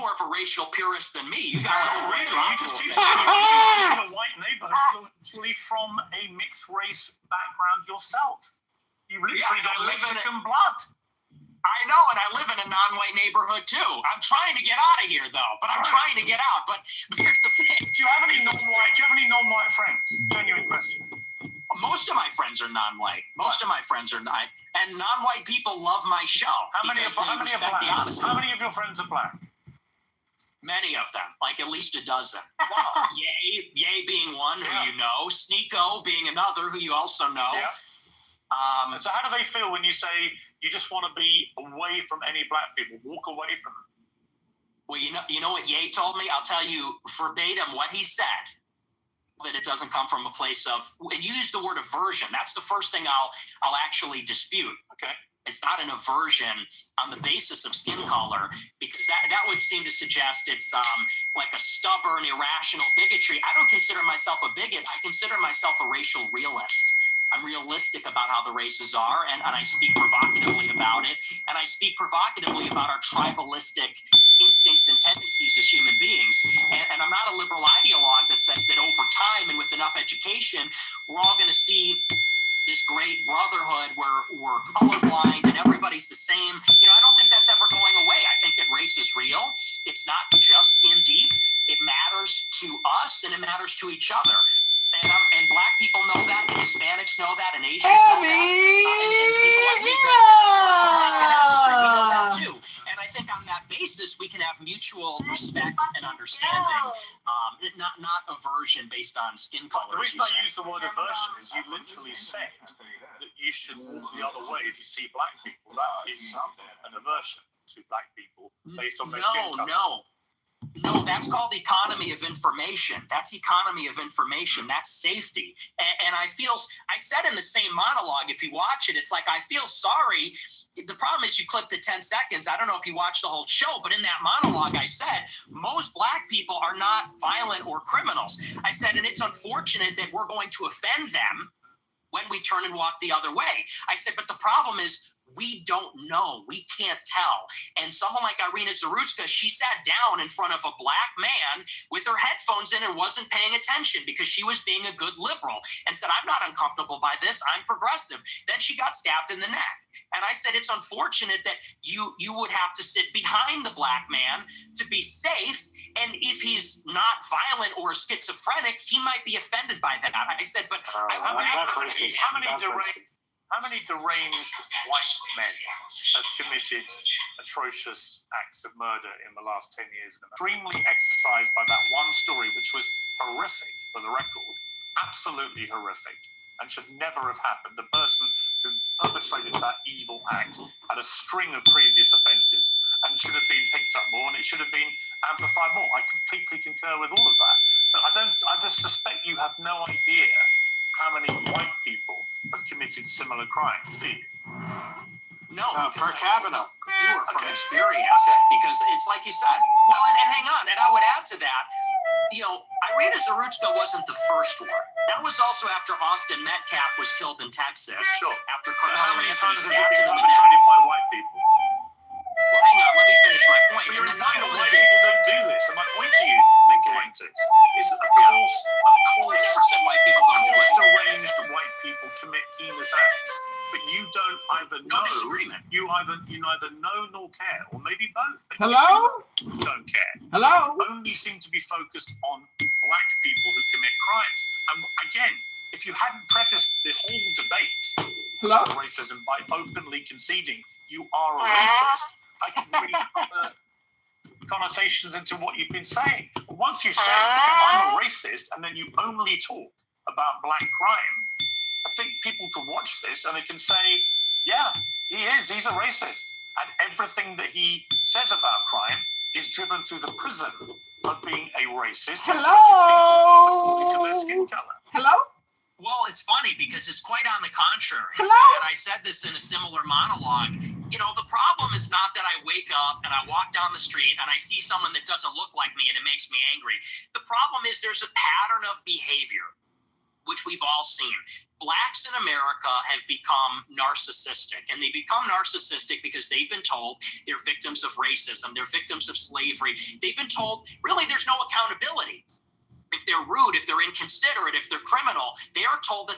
more of a racial purist than me. You got really? You just keep saying you're in a white neighborhood. You're literally from a mixed race background yourself. You've literally got Mexican blood. I know, and I live in a non-white neighborhood too. I'm trying to get out of here, though. But I'm trying to get out. But here's the thing: Do you have any non-white friends? Genuine question. Most of my friends are non-white. Most of my friends are not, and non-white people love my show. How many are black? How many of your friends are black? Many of them, like at least a dozen. Wow. Ye being one who you know, Sneeko being another who you also know. Yeah. So how do they feel when you say you just want to be away from any black people, walk away from them? Well, you know what Ye told me? I'll tell you verbatim what he said. That it doesn't come from a place of, and you use the word aversion. That's the first thing I'll actually dispute. Okay. It's not an aversion on the basis of skin color, because that would seem to suggest it's like a stubborn, irrational bigotry. I don't consider myself a bigot. I consider myself a racial realist. I'm realistic about how the races are, and I speak provocatively about it. And I speak provocatively about our tribalistic instincts and tendencies as human beings. And I'm not a liberal ideologue that says that over time and with enough education, we're all going to see this great brotherhood where we're colorblind and everybody's the same. You know, I don't think that's ever going away. I think that race is real. It's not just skin deep. It matters to us and it matters to each other. And black people know that, and Hispanics know that, and Asians know that. And people like me know that too. And I think on that basis, we can have mutual respect and understanding, not aversion based on skin color. The reason I use the word aversion is you literally said that you should walk the other way if you see black people. That is an aversion to black people based on their skin color. No, that's called economy of information. That's economy of information. That's safety. And I said in the same monologue, if you watch it, it's like, I feel sorry. The problem is you clip the 10 seconds. I don't know if you watched the whole show, but in that monologue, I said, most black people are not violent or criminals. I said, and it's unfortunate that we're going to offend them when we turn and walk the other way. I said, but the problem is, we don't know. We can't tell. And someone like Irina Zarutska, she sat down in front of a black man with her headphones in and wasn't paying attention because she was being a good liberal and said, I'm not uncomfortable by this. I'm progressive. Then she got stabbed in the neck. And I said, it's unfortunate that you would have to sit behind the black man to be safe. And if he's not violent or schizophrenic, he might be offended by that. I said, but how many deranged white men have committed atrocious acts of murder in the last 10 years? Extremely exercised by that one story, which was horrific for the record, absolutely horrific, and should never have happened. The person who perpetrated that evil act had a string of previous offences and should have been picked up more, and it should have been amplified more. I completely concur with all of that. But I just suspect you have no idea how many white people have committed similar crimes, do you? No, per capita. Fewer from experience, because it's like you said. Well, and hang on, and I would add to that, Irina Zarutska wasn't the first one. That was also after Austin Metcalf was killed in Texas. Sure. After How Carmelo many Anthony times has it stabbed been him in the neck. perpetrated by white people? Well, hang on, let me finish my point. But you're And implying that not white only people don't do this. And my point to you, Nick Fuentes, is of course, Well, I never said white people don't do it. deranged white people commit heinous acts. But you don't either know, you neither know nor care, or maybe both. But Hello? you don't care. Hello? You only seem to be focused on black people who commit crimes. And again, if you hadn't prefaced the whole debate about racism by openly conceding you are a racist, I can read connotations into what you've been saying. But once you've said, okay, I'm a racist, and then you only talk about black crime, I think people can watch this and they can say, yeah, he's a racist. And everything that he says about crime is driven through the prism of being a racist. Hello? According to their skin color. Hello? Well, it's funny because it's quite on the contrary. Hello? And I said this in a similar monologue. The problem is not that I wake up and I walk down the street and I see someone that doesn't look like me and it makes me angry. The problem is there's a pattern of behavior, which we've all seen. Blacks in America have become narcissistic, and they become narcissistic because they've been told they're victims of racism, they're victims of slavery. They've been told, really, there's no accountability. If they're rude, if they're inconsiderate, if they're criminal, they are told that